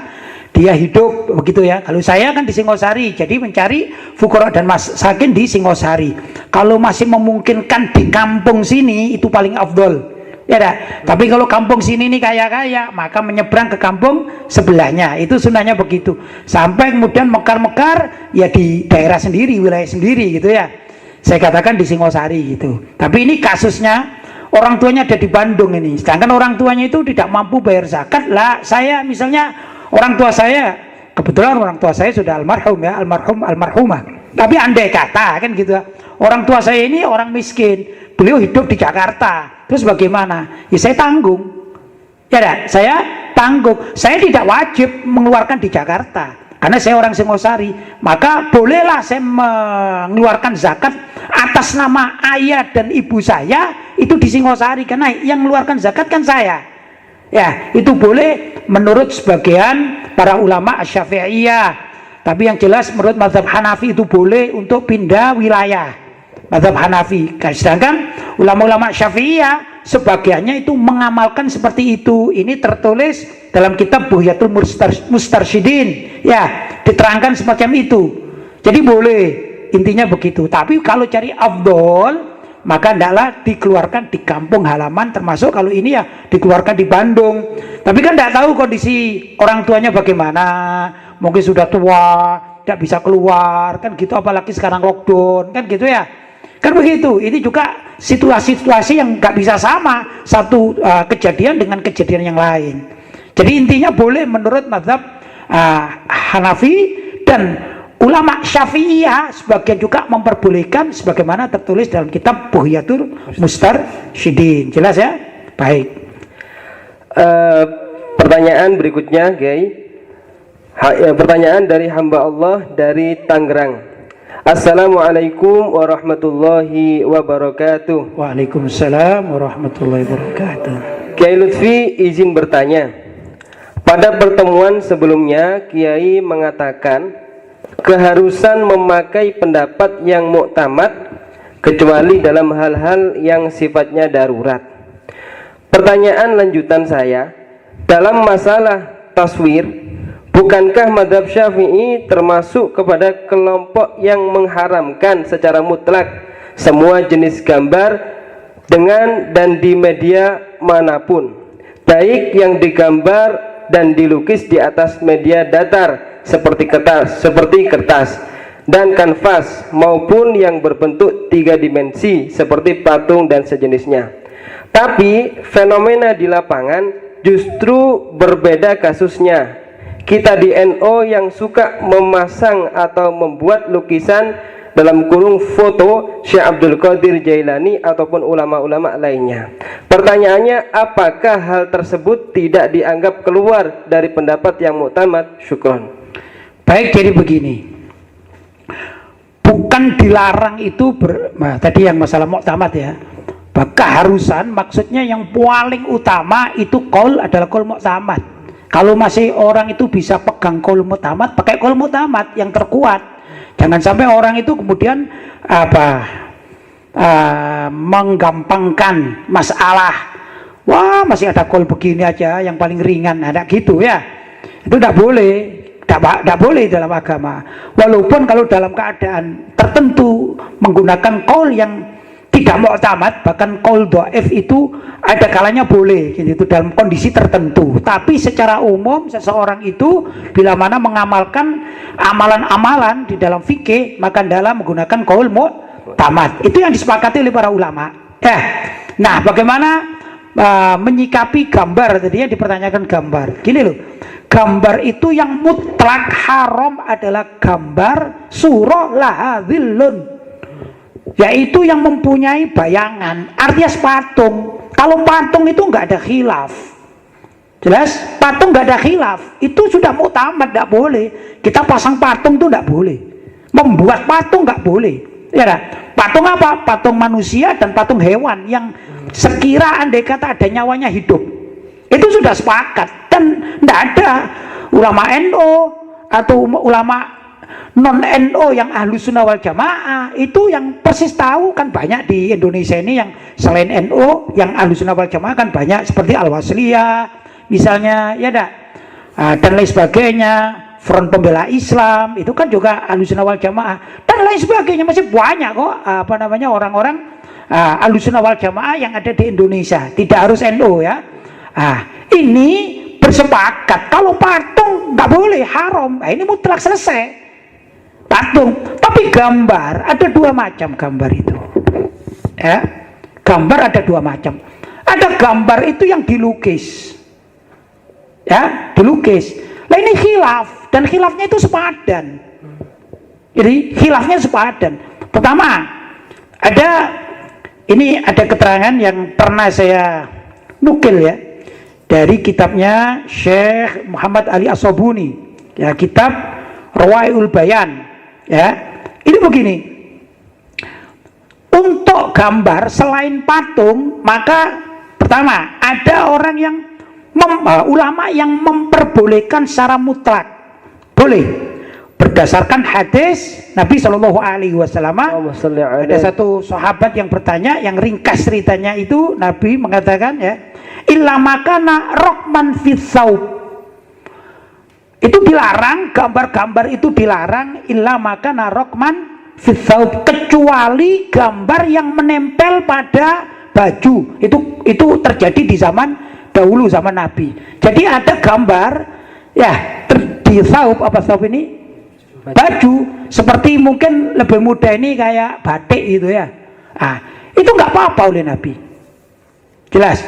dia hidup, begitu ya. Kalau saya kan di Singosari, jadi mencari fuqara dan masakin di Singosari. Kalau masih memungkinkan di kampung sini, itu paling afdol, ya dah. Tapi kalau kampung sini nih kaya-kaya, maka menyeberang ke kampung sebelahnya, itu sunnahnya begitu. Sampai kemudian mekar-mekar ya di daerah sendiri, wilayah sendiri gitu ya. Saya katakan di Singosari gitu. Tapi ini kasusnya orang tuanya ada di Bandung ini, sedangkan orang tuanya itu tidak mampu bayar zakat. Lah saya misalnya orang tua saya, kebetulan orang tua saya sudah almarhum ya, almarhumah. Tapi andai kata kan gitu, orang tua saya ini orang miskin, beliau hidup di Jakarta, terus bagaimana? Ya saya tanggung, ya dah, saya tanggung. Saya tidak wajib mengeluarkan di Jakarta karena saya orang Singosari, maka bolehlah saya mengeluarkan zakat atas nama ayah dan ibu saya itu di Singosari, karena yang mengeluarkan zakat kan saya. Ya, itu boleh menurut sebagian para ulama Syafi'iyah. Tapi yang jelas menurut mazhab Hanafi itu boleh untuk pindah wilayah. Mazhab Hanafi. Sedangkan ulama-ulama Syafi'iyah sebagiannya itu mengamalkan seperti itu. Ini tertulis dalam kitab Buhyatul Mustarsyidin. Ya, diterangkan semacam itu. Jadi boleh, intinya begitu. Tapi kalau cari afdol, maka hendaklah dikeluarkan di kampung halaman, termasuk kalau ini ya dikeluarkan di Bandung. Tapi kan tidak tahu kondisi orang tuanya bagaimana, mungkin sudah tua, tidak bisa keluar, kan gitu, apalagi sekarang lockdown, kan gitu ya. Kan begitu, ini juga situasi-situasi yang nggak bisa sama satu kejadian dengan kejadian yang lain. Jadi intinya boleh menurut mazhab Hanafi, dan ulama Syafi'iyah sebagian juga memperbolehkan sebagaimana tertulis dalam kitab Buhyatul Mustarsyidin. Jelas ya? Baik. Pertanyaan berikutnya, Kiai. Pertanyaan dari hamba Allah dari Tangerang. Assalamualaikum warahmatullahi wabarakatuh. Waalaikumsalam warahmatullahi wabarakatuh. Kiai Lutfi izin bertanya. Pada pertemuan sebelumnya Kiai mengatakan keharusan memakai pendapat yang muktamad kecuali dalam hal-hal yang sifatnya darurat. Pertanyaan lanjutan saya, dalam masalah taswir, Bukankah madhab Syafi'i termasuk kepada kelompok yang mengharamkan secara mutlak semua jenis gambar dengan dan di media manapun, baik yang digambar dan dilukis di atas media datar seperti kertas dan kanvas, maupun yang berbentuk 3 dimensi seperti patung dan sejenisnya. Tapi fenomena di lapangan justru berbeda kasusnya. Kita di NO yang suka memasang atau membuat lukisan dalam kurung foto Syekh Abdul Qadir Jailani ataupun ulama-ulama lainnya. Pertanyaannya, apakah hal tersebut tidak dianggap keluar dari pendapat yang muktamad? Syukron. Baik, jadi begini. Bukan dilarang itu tadi yang masalah muktamad ya. Keharusan maksudnya yang paling utama itu qaul adalah qaul muktamad. Kalau masih orang itu bisa pegang qaul muktamad, pakai qaul muktamad yang terkuat. Jangan sampai orang itu kemudian menggampangkan masalah. Wah, masih ada qaul begini aja yang paling ringan, ada gitu ya. Itu tidak boleh. Tidak boleh dalam agama. Walaupun kalau dalam keadaan tertentu menggunakan qaul yang tidak muktamad, bahkan qaul dhaif itu ada kalanya boleh gitu dalam kondisi tertentu. Tapi secara umum seseorang itu bila mana mengamalkan amalan-amalan di dalam fikih, maka dalam menggunakan qaul muktamad. Itu yang disepakati oleh para ulama. Nah, bagaimana menyikapi gambar? Tadinya dipertanyakan gambar. Gini loh. Gambar itu yang mutlak haram adalah gambar surah laha dhillun, yaitu yang mempunyai bayangan, artinya patung. Kalau patung itu nggak ada khilaf, jelas patung nggak ada khilaf, itu sudah muktamad, nggak boleh. Kita pasang patung itu nggak boleh, membuat patung nggak boleh. Ya, patung apa? Patung manusia dan patung hewan yang sekira andai kata ada nyawanya hidup. Itu sudah sepakat, dan tidak ada ulama NO atau ulama non NO yang ahlu sunnah wal jamaah itu yang persis tahu. Kan banyak di Indonesia ini yang selain NO yang ahlu sunnah wal jamaah kan banyak, seperti Al-Wasliyah misalnya, ya dan lain sebagainya, Front Pembela Islam itu kan juga ahlu sunnah wal jamaah, dan lain sebagainya. Masih banyak kok orang-orang ahlu sunnah wal jamaah yang ada di Indonesia, tidak harus NO ya. Ini bersepakat kalau patung nggak boleh, haram. Ini mutlak, selesai patung. Tapi gambar ada 2 macam gambar itu. Ya, gambar ada 2 macam. Ada gambar itu yang dilukis, ya, dilukis. Nah ini khilaf, dan khilafnya itu sepadan. Jadi khilafnya sepadan. Pertama, ada keterangan yang pernah saya nukil ya dari kitabnya Syekh Muhammad Ali As-Sabuni, ya, kitab Rawaiul Bayan, ya. Ini begini, untuk gambar selain patung, maka pertama ada orang yang ulama yang memperbolehkan secara mutlak, boleh berdasarkan hadis Nabi Shallallahu Alaihi Wasallam. Ada satu sahabat yang bertanya, yang ringkas ceritanya itu Nabi mengatakan ya, illa makana rokman fitsaub, itu dilarang, gambar-gambar itu dilarang, illa makana rokman fitsaub, kecuali gambar yang menempel pada baju. Itu terjadi di zaman dahulu, zaman Nabi. Jadi ada gambar ya di saub, apa saub ini? Baju, seperti mungkin lebih mudah ini kayak batik gitu ya. Itu nggak apa-apa oleh Nabi, jelas.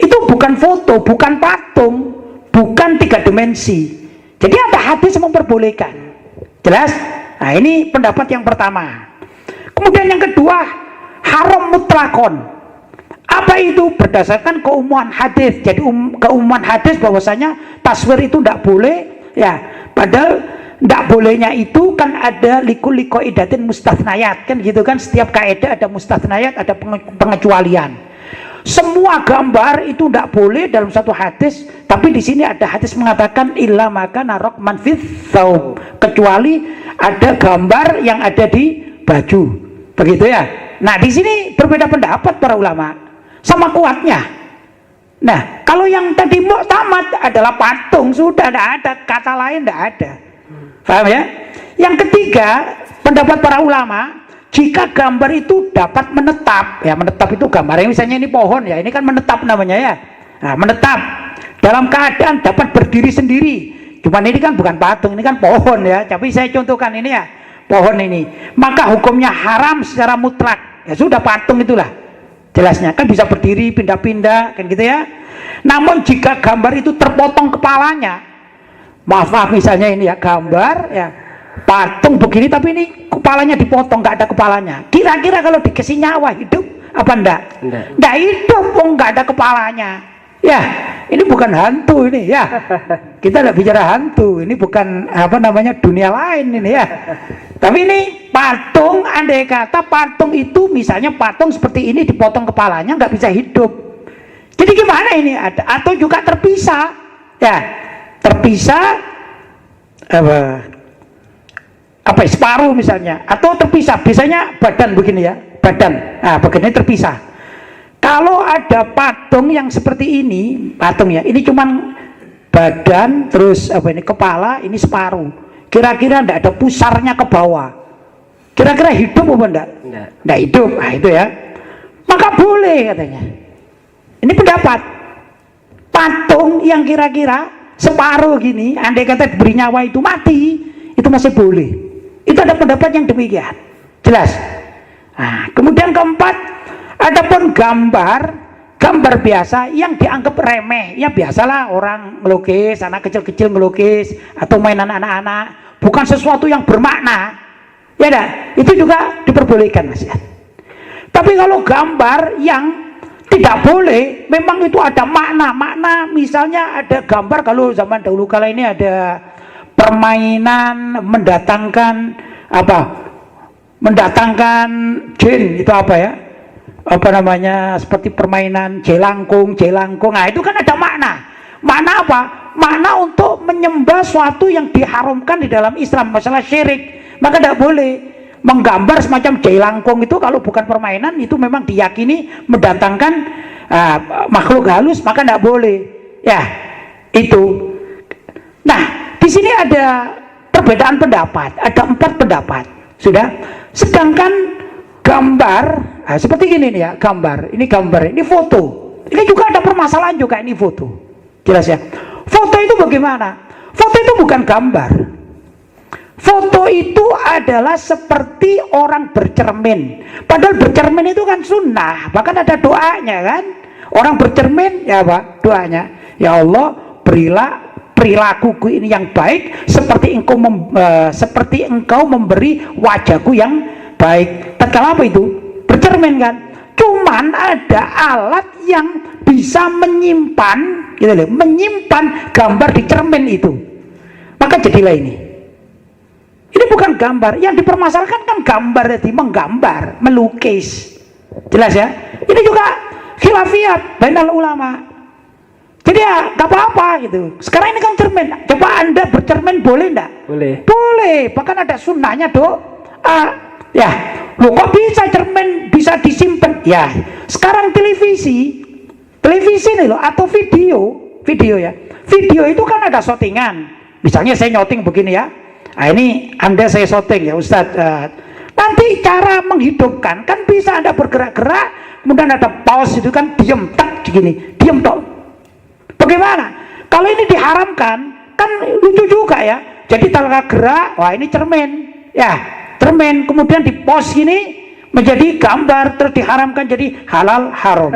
Itu bukan foto, bukan patung, bukan 3 dimensi. Jadi ada hadis yang memperbolehkan, jelas. Nah ini pendapat yang pertama. Kemudian yang kedua, haram mutlakon. Apa itu? Berdasarkan keumuman hadis. Jadi keumuman hadis bahwasanya taswir itu tidak boleh, ya. Padahal tidak bolehnya itu kan ada likul idatin mustathnayat, kan gitu kan. Setiap kaidah ada mustathnayat, ada pengecualian. Semua gambar itu tidak boleh dalam satu hadis, tapi di sini ada hadis mengatakan illa maka narok manfith tsaub, kecuali ada gambar yang ada di baju, begitu ya. Nah di sini berbeda pendapat para ulama, sama kuatnya Nah, kalau yang tadi muktamad adalah patung, sudah tidak ada, kata lain tidak ada. Paham ya? Yang ketiga, pendapat para ulama, jika gambar itu dapat menetap, ya menetap itu gambar, misalnya ini pohon ya, ini kan menetap namanya ya. Nah, menetap dalam keadaan dapat berdiri sendiri. Cuman ini kan bukan patung, ini kan pohon ya. Tapi saya contohkan ini ya, pohon ini. Maka hukumnya haram secara mutlak. Ya sudah, patung itulah. Jelasnya kan bisa berdiri, pindah-pindah, kan gitu ya. Namun jika gambar itu terpotong kepalanya, maaf misalnya ini ya gambar ya patung begini, tapi ini kepalanya dipotong, nggak ada kepalanya. Kira-kira kalau dikasih nyawa hidup apa enggak? Enggak hidup, nggak ada kepalanya. Ya, ini bukan hantu ini ya. Kita tidak bicara hantu, ini bukan apa namanya dunia lain ini ya. Tapi ini patung, andai kata patung itu misalnya patung seperti ini dipotong kepalanya nggak bisa hidup. Jadi gimana ini? Atau juga terpisah, ya terpisah apa separuh misalnya, atau terpisah. Biasanya badan begini ya, badan, nah bagiannya terpisah. Kalau ada patung yang seperti ini, patung ya, ini cuman badan, terus apa ini kepala, ini separuh. Kira-kira tidak ada pusarnya ke bawah. Kira-kira hidup apa enggak? Enggak hidup. Nah itu ya. Maka boleh katanya. Ini pendapat. Patung yang kira-kira separuh gini, andai kata diberi nyawa itu mati, itu masih boleh. Itu ada pendapat yang demikian. Jelas. Nah, kemudian keempat, adapun gambar biasa yang dianggap remeh, ya biasalah orang melukis, anak kecil-kecil melukis atau mainan anak-anak, bukan sesuatu yang bermakna, ya dah, itu juga diperbolehkan Mas ya. Tapi kalau gambar yang tidak boleh, memang itu ada makna, misalnya ada gambar, kalau zaman dahulu kala ini ada permainan mendatangkan apa? Mendatangkan jin, itu apa ya? Apa namanya, seperti permainan jelangkung, nah itu kan ada makna apa? Makna untuk menyembah suatu yang diharamkan di dalam Islam, masalah syirik. Maka tidak boleh menggambar semacam jelangkung, itu kalau bukan permainan, itu memang diyakini mendatangkan makhluk halus, maka tidak boleh ya itu. Nah di sini ada perbedaan pendapat, ada 4 pendapat sudah. Sedangkan gambar, nah, seperti gini nih ya, gambar, ini foto, ini juga ada permasalahan juga, ini foto, jelas ya. Foto itu bagaimana? Foto itu bukan gambar. Foto itu adalah seperti orang bercermin. Padahal bercermin itu kan sunnah, bahkan ada doanya kan. Orang bercermin ya apa? Doanya, ya Allah berilah perilakuku ini yang baik seperti engkau memberi wajahku yang baik. Tatkala apa itu? Bercermin kan. Cuman ada alat yang bisa menyimpan, gitu loh, menyimpan gambar di cermin itu. Maka jadilah ini. Ini bukan gambar. Yang dipermasalahkan kan gambar, jadi menggambar, melukis. Jelas ya? Ini juga khilafiyat bainal ulama. Jadi ya gak apa-apa gitu. Sekarang ini kan cermin. Coba Anda bercermin boleh enggak? Boleh. Boleh. Bahkan ada sunnahnya, Dok. Ya, loh kok bisa cermin bisa disimpan? Ya, sekarang televisi nih loh, atau video ya. Video itu kan ada shootingan. Misalnya saya nyotting begini ya. Nah ini Anda saya shooting ya Ustadz. Nanti cara menghidupkan kan bisa Anda bergerak-gerak, kemudian ada pause itu kan diem tak gini, diem tok. Bagaimana? Kalau ini diharamkan kan lucu juga ya. Jadi tanpa gerak, wah ini cermin ya, cermin, kemudian di pause gini menjadi gambar, terus diharamkan jadi halal haram.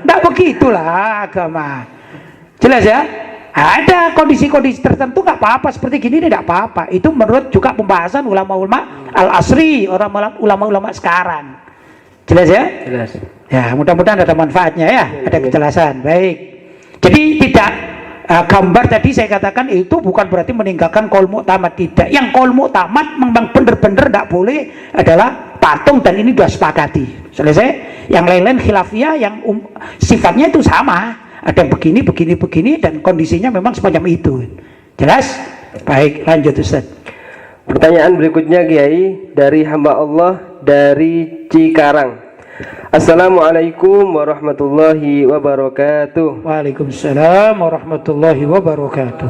Nggak begitulah agama. Jelas ya? Ada kondisi-kondisi tertentu nggak apa-apa, seperti gini tidak apa-apa. Itu menurut juga pembahasan ulama-ulama al-asri, orang ulama-ulama sekarang. Jelas ya? Jelas. Ya, mudah-mudahan ada manfaatnya ya, ada kejelasan. Baik. Jadi tidak gambar tadi saya katakan itu bukan berarti meninggalkan qaul mu'tamad, tidak. Yang qaul mu'tamad memang benar-benar tidak boleh adalah patung, dan ini sudah sepakati. Selesai. Yang lain-lain khilafiyah yang sifatnya itu sama. Ada yang begini dan kondisinya memang semacam itu. Jelas? Baik, lanjut Ustaz. Pertanyaan berikutnya Kiai dari hamba Allah dari Cikarang. Assalamualaikum warahmatullahi wabarakatuh. Waalaikumsalam warahmatullahi wabarakatuh.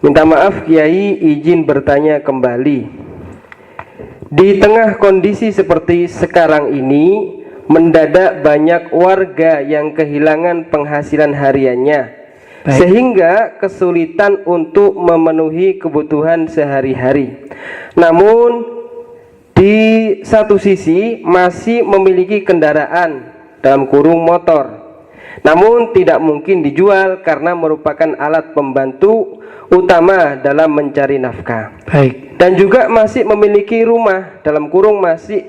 Minta maaf Kiai, izin bertanya kembali. Di tengah kondisi seperti sekarang ini, mendadak banyak warga yang kehilangan penghasilan hariannya. Baik. Sehingga kesulitan untuk memenuhi kebutuhan sehari-hari. Namun di satu sisi masih memiliki kendaraan dalam kurung motor, namun tidak mungkin dijual karena merupakan alat pembantu utama dalam mencari nafkah. Baik. Dan juga masih memiliki rumah dalam kurung masih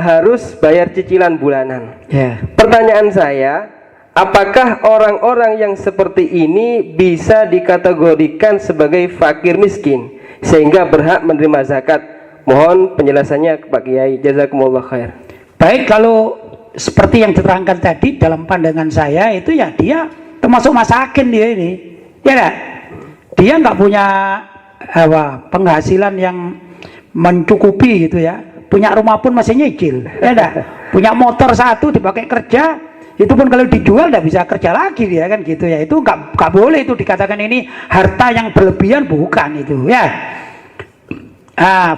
harus bayar cicilan bulanan. Ya. Pertanyaan saya, apakah orang-orang yang seperti ini bisa dikategorikan sebagai fakir miskin sehingga berhak menerima zakat? Mohon penjelasannya Pak Kiai. Jazakumullah khair. Baik, kalau seperti yang diterangkan tadi dalam pandangan saya itu ya dia termasuk masakin dia ini. Ya enggak? Dia nggak punya penghasilan yang mencukupi gitu ya. Punya rumah pun masih nyicil. Ya enggak? Punya motor satu dipakai kerja, itu pun kalau dijual tidak bisa kerja lagi dia kan gitu ya. Itu nggak boleh itu dikatakan ini harta yang berlebihan, bukan itu ya.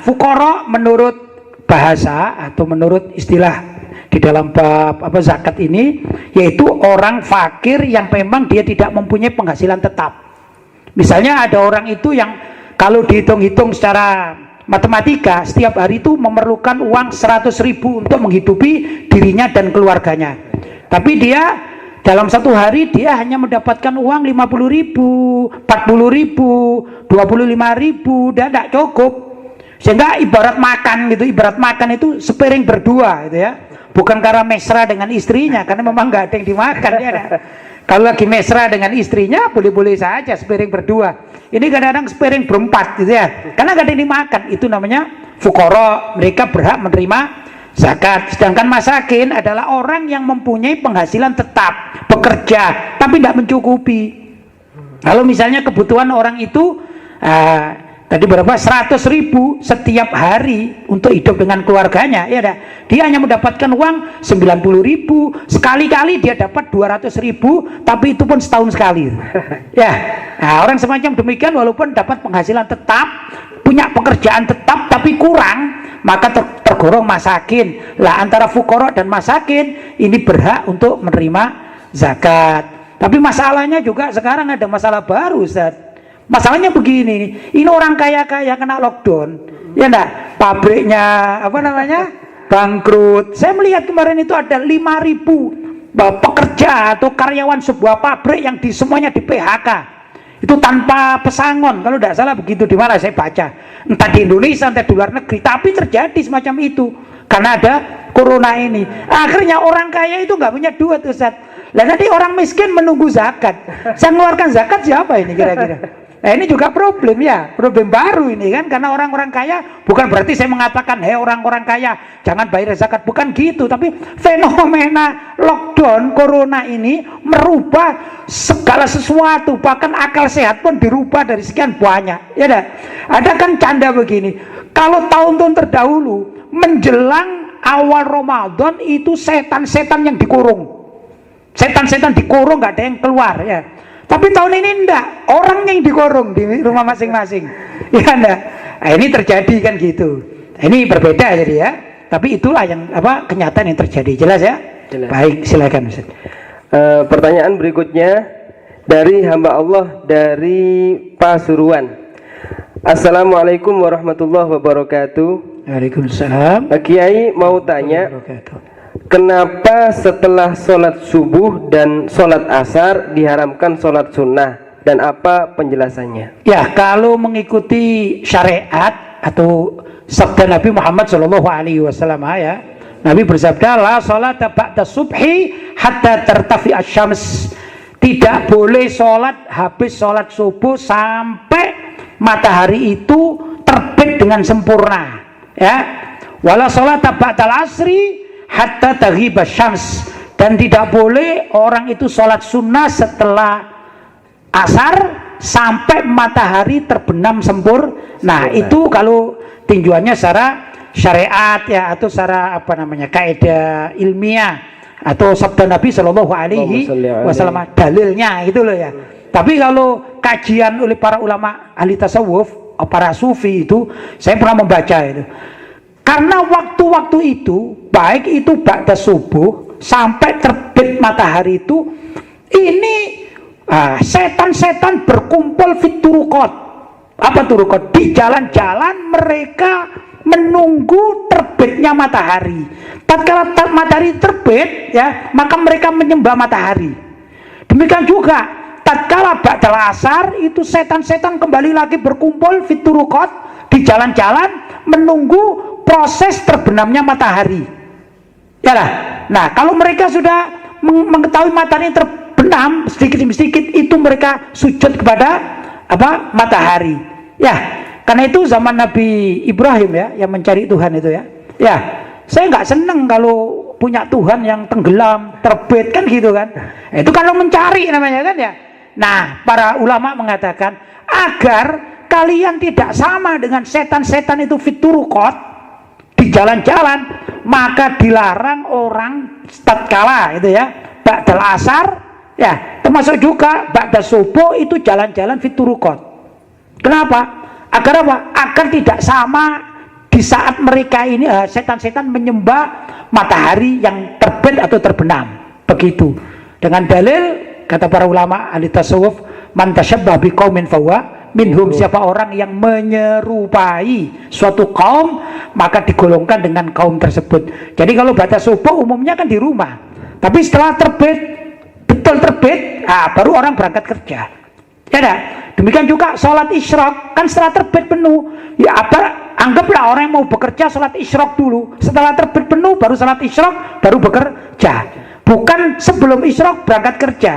Fuqara menurut bahasa atau menurut istilah di dalam bab zakat ini yaitu orang fakir yang memang dia tidak mempunyai penghasilan tetap. Misalnya ada orang itu yang kalau dihitung-hitung secara matematika setiap hari itu memerlukan uang 100.000 untuk menghidupi dirinya dan keluarganya. Tapi dia dalam satu hari dia hanya mendapatkan uang 50.000, 40.000, 25.000, dan tidak cukup. Sehingga ibarat makan gitu, ibarat makan itu sepiring berdua gitu ya. Bukan karena mesra dengan istrinya, karena memang nggak ada yang dimakan ya. Kalau lagi mesra dengan istrinya boleh-boleh saja sepiring berdua. Ini kadang-kadang sepiring berempat gitu ya. Karena nggak ada yang dimakan. Itu namanya fuqara, mereka berhak menerima zakat. Sedangkan masakin adalah orang yang mempunyai penghasilan tetap, bekerja tapi tidak mencukupi. Kalau misalnya kebutuhan orang itu tadi berapa? 100.000 setiap hari untuk hidup dengan keluarganya, ya dah. Dia hanya mendapatkan uang 90.000, sekali-kali dia dapat 200.000, tapi itu pun setahun sekali. Ya, orang semacam demikian walaupun dapat penghasilan tetap, punya pekerjaan tetap, tapi kurang, maka tergolong masakin. Lah antara fuqara dan masakin ini berhak untuk menerima zakat. Tapi masalahnya juga sekarang ada masalah baru, Ustaz. Masalahnya begini, ini orang kaya-kaya kena lockdown, ya enggak? Pabriknya bangkrut. Saya melihat kemarin itu ada 5.000 pekerja atau karyawan sebuah pabrik yang semuanya di PHK. Itu tanpa pesangon, kalau tidak salah begitu. Di mana saya baca, entah di Indonesia entah di luar negeri, tapi terjadi semacam itu karena ada corona ini. Akhirnya orang kaya itu nggak punya duit, Ustaz. Lah nanti orang miskin menunggu zakat. Saya mengeluarkan zakat siapa ini kira-kira? Nah, ini juga problem ya, problem baru ini kan, karena orang-orang kaya, bukan berarti saya mengatakan hei orang-orang kaya jangan bayar zakat, bukan gitu, tapi fenomena lockdown corona ini merubah segala sesuatu, bahkan akal sehat pun dirubah dari sekian banyak. Ya dah, ada kan canda begini, kalau tahun-tahun terdahulu menjelang awal Ramadan itu setan-setan yang dikurung, setan-setan dikurung, nggak ada yang keluar ya. Tapi tahun ini enggak, orang yang dikurung di rumah masing-masing. Ya enggak. Nah, ini terjadi kan gitu. Ini berbeda jadi ya. Tapi itulah yang kenyataan yang terjadi. Jelas ya? Jelas. Baik, silakan Ustaz. Pertanyaan berikutnya dari hamba Allah dari Pasuruan. Assalamualaikum warahmatullahi wabarakatuh. Waalaikumsalam. Kiai mau tanya, kenapa setelah sholat subuh dan sholat asar diharamkan sholat sunnah, dan apa penjelasannya? Ya, kalau mengikuti syariat atau sabda Nabi Muhammad SAW ya, Nabi bersabda, la sholata ba'da subhi hatta tertafi asyams. Tidak boleh sholat habis sholat subuh sampai matahari itu terbit dengan sempurna. Ya, wala sholata ba'dal asri hatta taghib syams, dan tidak boleh orang itu sholat sunnah setelah asar sampai matahari terbenam sempurna. Nah, itu kalau tinjauannya secara syariat ya, atau secara apa namanya, kaidah ilmiah atau sabda Nabi Shallallahu Alaihi Wasallam, dalilnya gitu loh ya. Tapi kalau kajian oleh para ulama ahli tasawuf, para sufi itu, saya pernah membaca itu. Karena waktu-waktu itu, baik itu ba'da subuh sampai terbit matahari itu, ini setan-setan berkumpul fit turukot. Apa turukot? Di jalan-jalan mereka menunggu terbitnya matahari. Tatkala matahari terbit ya, maka mereka menyembah matahari. Demikian juga tatkala ba'dal asar itu setan-setan kembali lagi berkumpul fit turukot di jalan-jalan menunggu proses terbenamnya matahari. Ya lah. Nah, kalau mereka sudah mengetahui matahari terbenam sedikit demi sedikit, itu mereka sujud kepada apa? Matahari. Ya, karena itu zaman Nabi Ibrahim ya, yang mencari Tuhan itu ya. Ya, saya nggak seneng kalau punya Tuhan yang tenggelam, terbit kan gitu kan. Itu kalau mencari namanya kan ya. Nah, para ulama mengatakan agar kalian tidak sama dengan setan-setan itu fiturukot di jalan-jalan, maka dilarang orang tatkala itu ya ba'dal asar ya, termasuk juga ba'dal subuh itu jalan-jalan fiturukot. Kenapa? Agar apa? Agar tidak sama di saat mereka ini setan-setan menyembah matahari yang terbit atau terbenam. Begitu. Dengan dalil kata para ulama ahli tasawuf, man tasyabbah biqaumin fahuwa minhum, siapa orang yang menyerupai suatu kaum maka digolongkan dengan kaum tersebut. Jadi kalau batas subuh umumnya kan di rumah, tapi setelah terbit, betul terbit, baru orang berangkat kerja. Ya dah. Demikian juga sholat isyraq kan setelah terbit penuh. Ya anggaplah orang yang mau bekerja sholat isyraq dulu, setelah terbit penuh baru sholat isyraq, baru bekerja. Bukan sebelum isyraq berangkat kerja.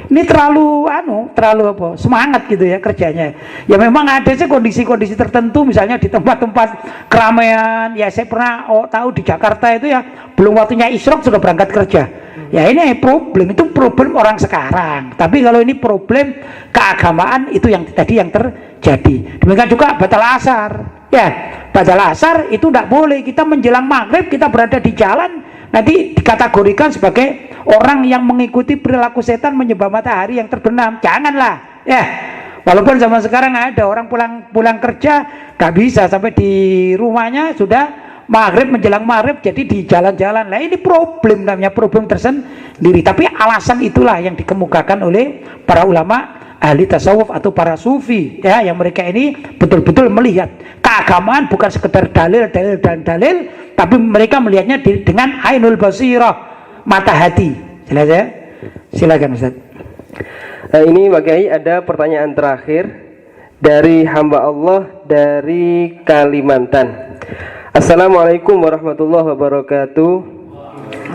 Ini terlalu apa? Semangat gitu ya kerjanya. Ya memang ada sih kondisi-kondisi tertentu, misalnya di tempat-tempat keramaian. Ya saya pernah tahu di Jakarta itu ya, belum waktunya isyraq sudah berangkat kerja. Ya ini problem, itu problem orang sekarang. Tapi kalau ini problem keagamaan, itu yang tadi yang terjadi. Demikian juga batal asar. Ya, batal asar itu tidak boleh. Kita menjelang maghrib kita berada di jalan, nanti dikategorikan sebagai orang yang mengikuti perilaku setan menyembah matahari yang terbenam. Janganlah ya, walaupun zaman sekarang ada orang pulang kerja gak bisa sampai di rumahnya sudah maghrib, menjelang maghrib, jadi di jalan-jalan. Nah ini problem, namanya problem tersendiri. Tapi alasan itulah yang dikemukakan oleh para ulama ahli tasawuf atau para sufi ya, yang mereka ini betul-betul melihat keagamaan bukan sekedar dalil dan dalil, tapi mereka melihatnya dengan ainul basirah, mata hati. Jelas ya? Silakan Ustaz. Ini Pak Kiai, ada pertanyaan terakhir dari hamba Allah dari Kalimantan. Assalamualaikum warahmatullahi wabarakatuh.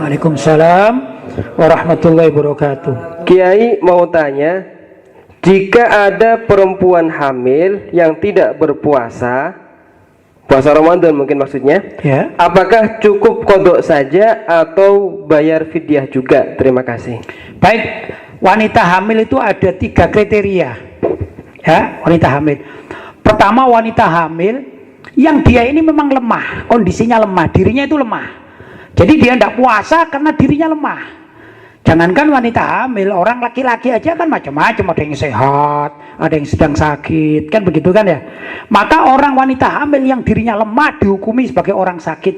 Waalaikumsalam warahmatullahi wabarakatuh. Kiai mau tanya, jika ada perempuan hamil yang tidak berpuasa, puasa Ramadan mungkin maksudnya, Ya. apakah cukup kodok saja atau bayar fidyah juga? Terima kasih. Baik, wanita hamil itu ada 3 kriteria. Ya, wanita hamil. Pertama, wanita hamil yang dia ini memang lemah, kondisinya lemah, dirinya itu lemah. Jadi dia tidak puasa karena dirinya lemah. Jangankan wanita hamil, orang laki-laki aja kan macam-macam, ada yang sehat, ada yang sedang sakit, kan begitu kan ya. Maka orang wanita hamil yang dirinya lemah dihukumi sebagai orang sakit.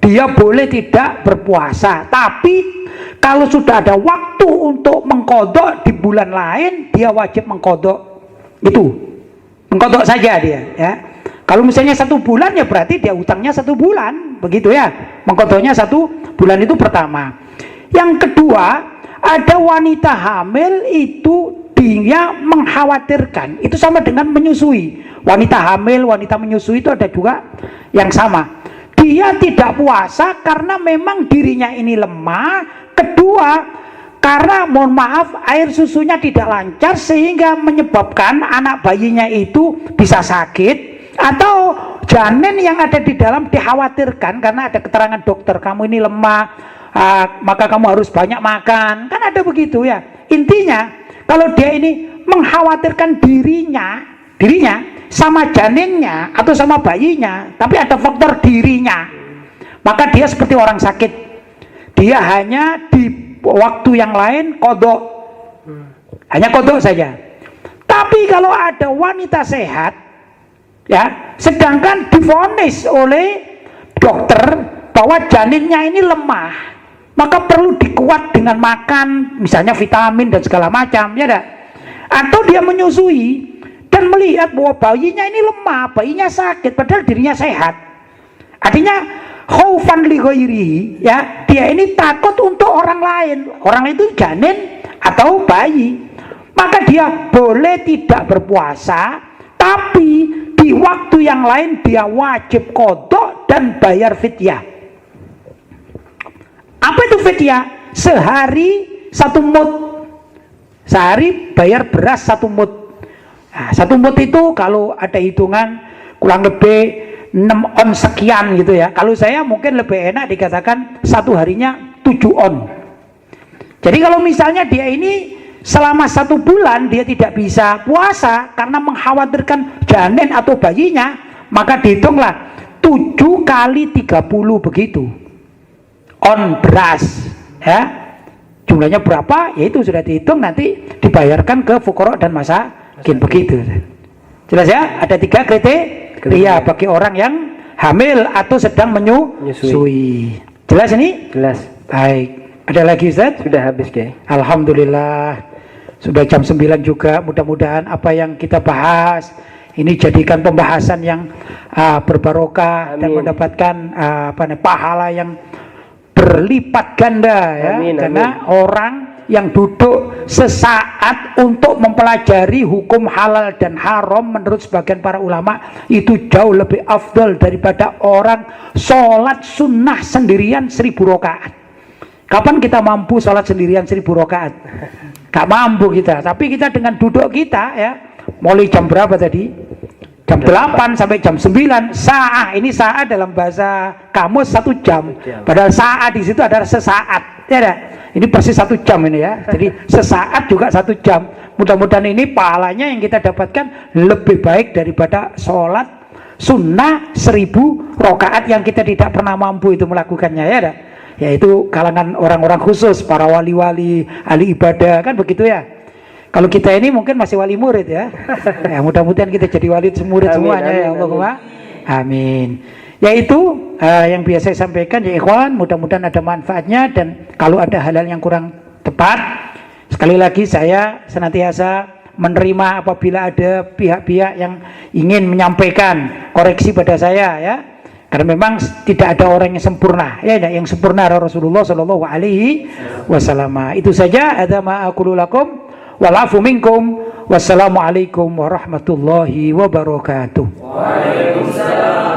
Dia boleh tidak berpuasa, tapi kalau sudah ada waktu untuk mengkodok di bulan lain, dia wajib mengkodok itu, mengkodok saja dia ya. Kalau misalnya 1 bulan ya berarti dia utangnya 1 bulan, begitu ya. Mengkodoknya 1 bulan itu pertama. Yang kedua, ada wanita hamil itu dia mengkhawatirkan, itu sama dengan menyusui. Wanita hamil, wanita menyusui itu ada juga yang sama. Dia tidak puasa karena memang dirinya ini lemah. Kedua, karena mohon maaf air susunya tidak lancar sehingga menyebabkan anak bayinya itu bisa sakit. Atau janin yang ada di dalam dikhawatirkan karena ada keterangan dokter, kamu ini lemah, maka kamu harus banyak makan, kan ada begitu ya. Intinya kalau dia ini mengkhawatirkan dirinya sama janinnya atau sama bayinya, tapi ada faktor dirinya, maka dia seperti orang sakit. Dia hanya di waktu yang lain kodok, hanya kodok saja. Tapi kalau ada wanita sehat, ya, sedangkan divonis oleh dokter bahwa janinnya ini lemah, maka perlu dikuat dengan makan, misalnya vitamin dan segala macam, ya dah. Atau dia menyusui dan melihat bahwa bayinya ini lemah, bayinya sakit, padahal dirinya sehat. Artinya khaufan li ghairihi, ya, dia ini takut untuk orang lain. Orang itu janin atau bayi. Maka dia boleh tidak berpuasa, tapi di waktu yang lain dia wajib qadha dan bayar fidyah. Apa itu fidyah? Sehari 1 mud. Sehari bayar beras 1 mud. Nah, 1 mud itu kalau ada hitungan kurang lebih 6 on sekian gitu ya. Kalau saya mungkin lebih enak dikatakan 1 harinya 7 on. Jadi kalau misalnya dia ini selama 1 bulan dia tidak bisa puasa karena mengkhawatirkan janin atau bayinya, maka dihitunglah 7 kali 30 begitu on beras, ya. Jumlahnya berapa? Ya itu sudah dihitung, nanti dibayarkan ke fuqara dan masakin begitu. Jelas ya? Ada 3 kriteria bagi orang yang hamil atau sedang menyusui. Jelas ini? Jelas. Baik. Ada lagi Ustaz? Sudah habis, Kiai. Alhamdulillah. Sudah jam 9 juga. Mudah-mudahan apa yang kita bahas ini jadikan pembahasan yang berbarokah. Amin. Dan mendapatkan pahala yang berlipat ganda ya. Amin, karena orang yang duduk sesaat untuk mempelajari hukum halal dan haram menurut sebagian para ulama itu jauh lebih afdal daripada orang sholat sunnah sendirian 1000 rakaat. Kapan kita mampu sholat sendirian 1000 rakaat? Gak mampu kita. Tapi kita dengan duduk kita ya, mulai jam berapa tadi? Jam 8 sampai jam 9. Sa'ah, ini sa'ah dalam bahasa kamus 1 jam. Padahal sa'ah di situ adalah sesaat. Ya, ini persis 1 jam ini ya. Jadi sesaat juga 1 jam. Mudah-mudahan ini pahalanya yang kita dapatkan lebih baik daripada sholat sunnah 1000 rakaat yang kita tidak pernah mampu itu melakukannya ya. Yaitu kalangan orang-orang khusus, para wali-wali, ahli ibadah, kan begitu ya. Kalau kita ini mungkin masih wali murid ya. Ya mudah-mudahan kita jadi wali murid semuanya ya Allahumma. Amin. Yaitu yang biasa saya sampaikan ya ikhwan, mudah-mudahan ada manfaatnya, dan kalau ada hal-hal yang kurang tepat, sekali lagi saya senantiasa menerima apabila ada pihak-pihak yang ingin menyampaikan koreksi pada saya ya. Karena memang tidak ada orang yang sempurna ya, yang sempurna Rasulullah Shallallahu Alaihi Wasallam. Itu saja. Ada ma aqulu lakum walafu minkum. Wassalamualaikum warahmatullahi wabarakatuh. Waalaikumsalam.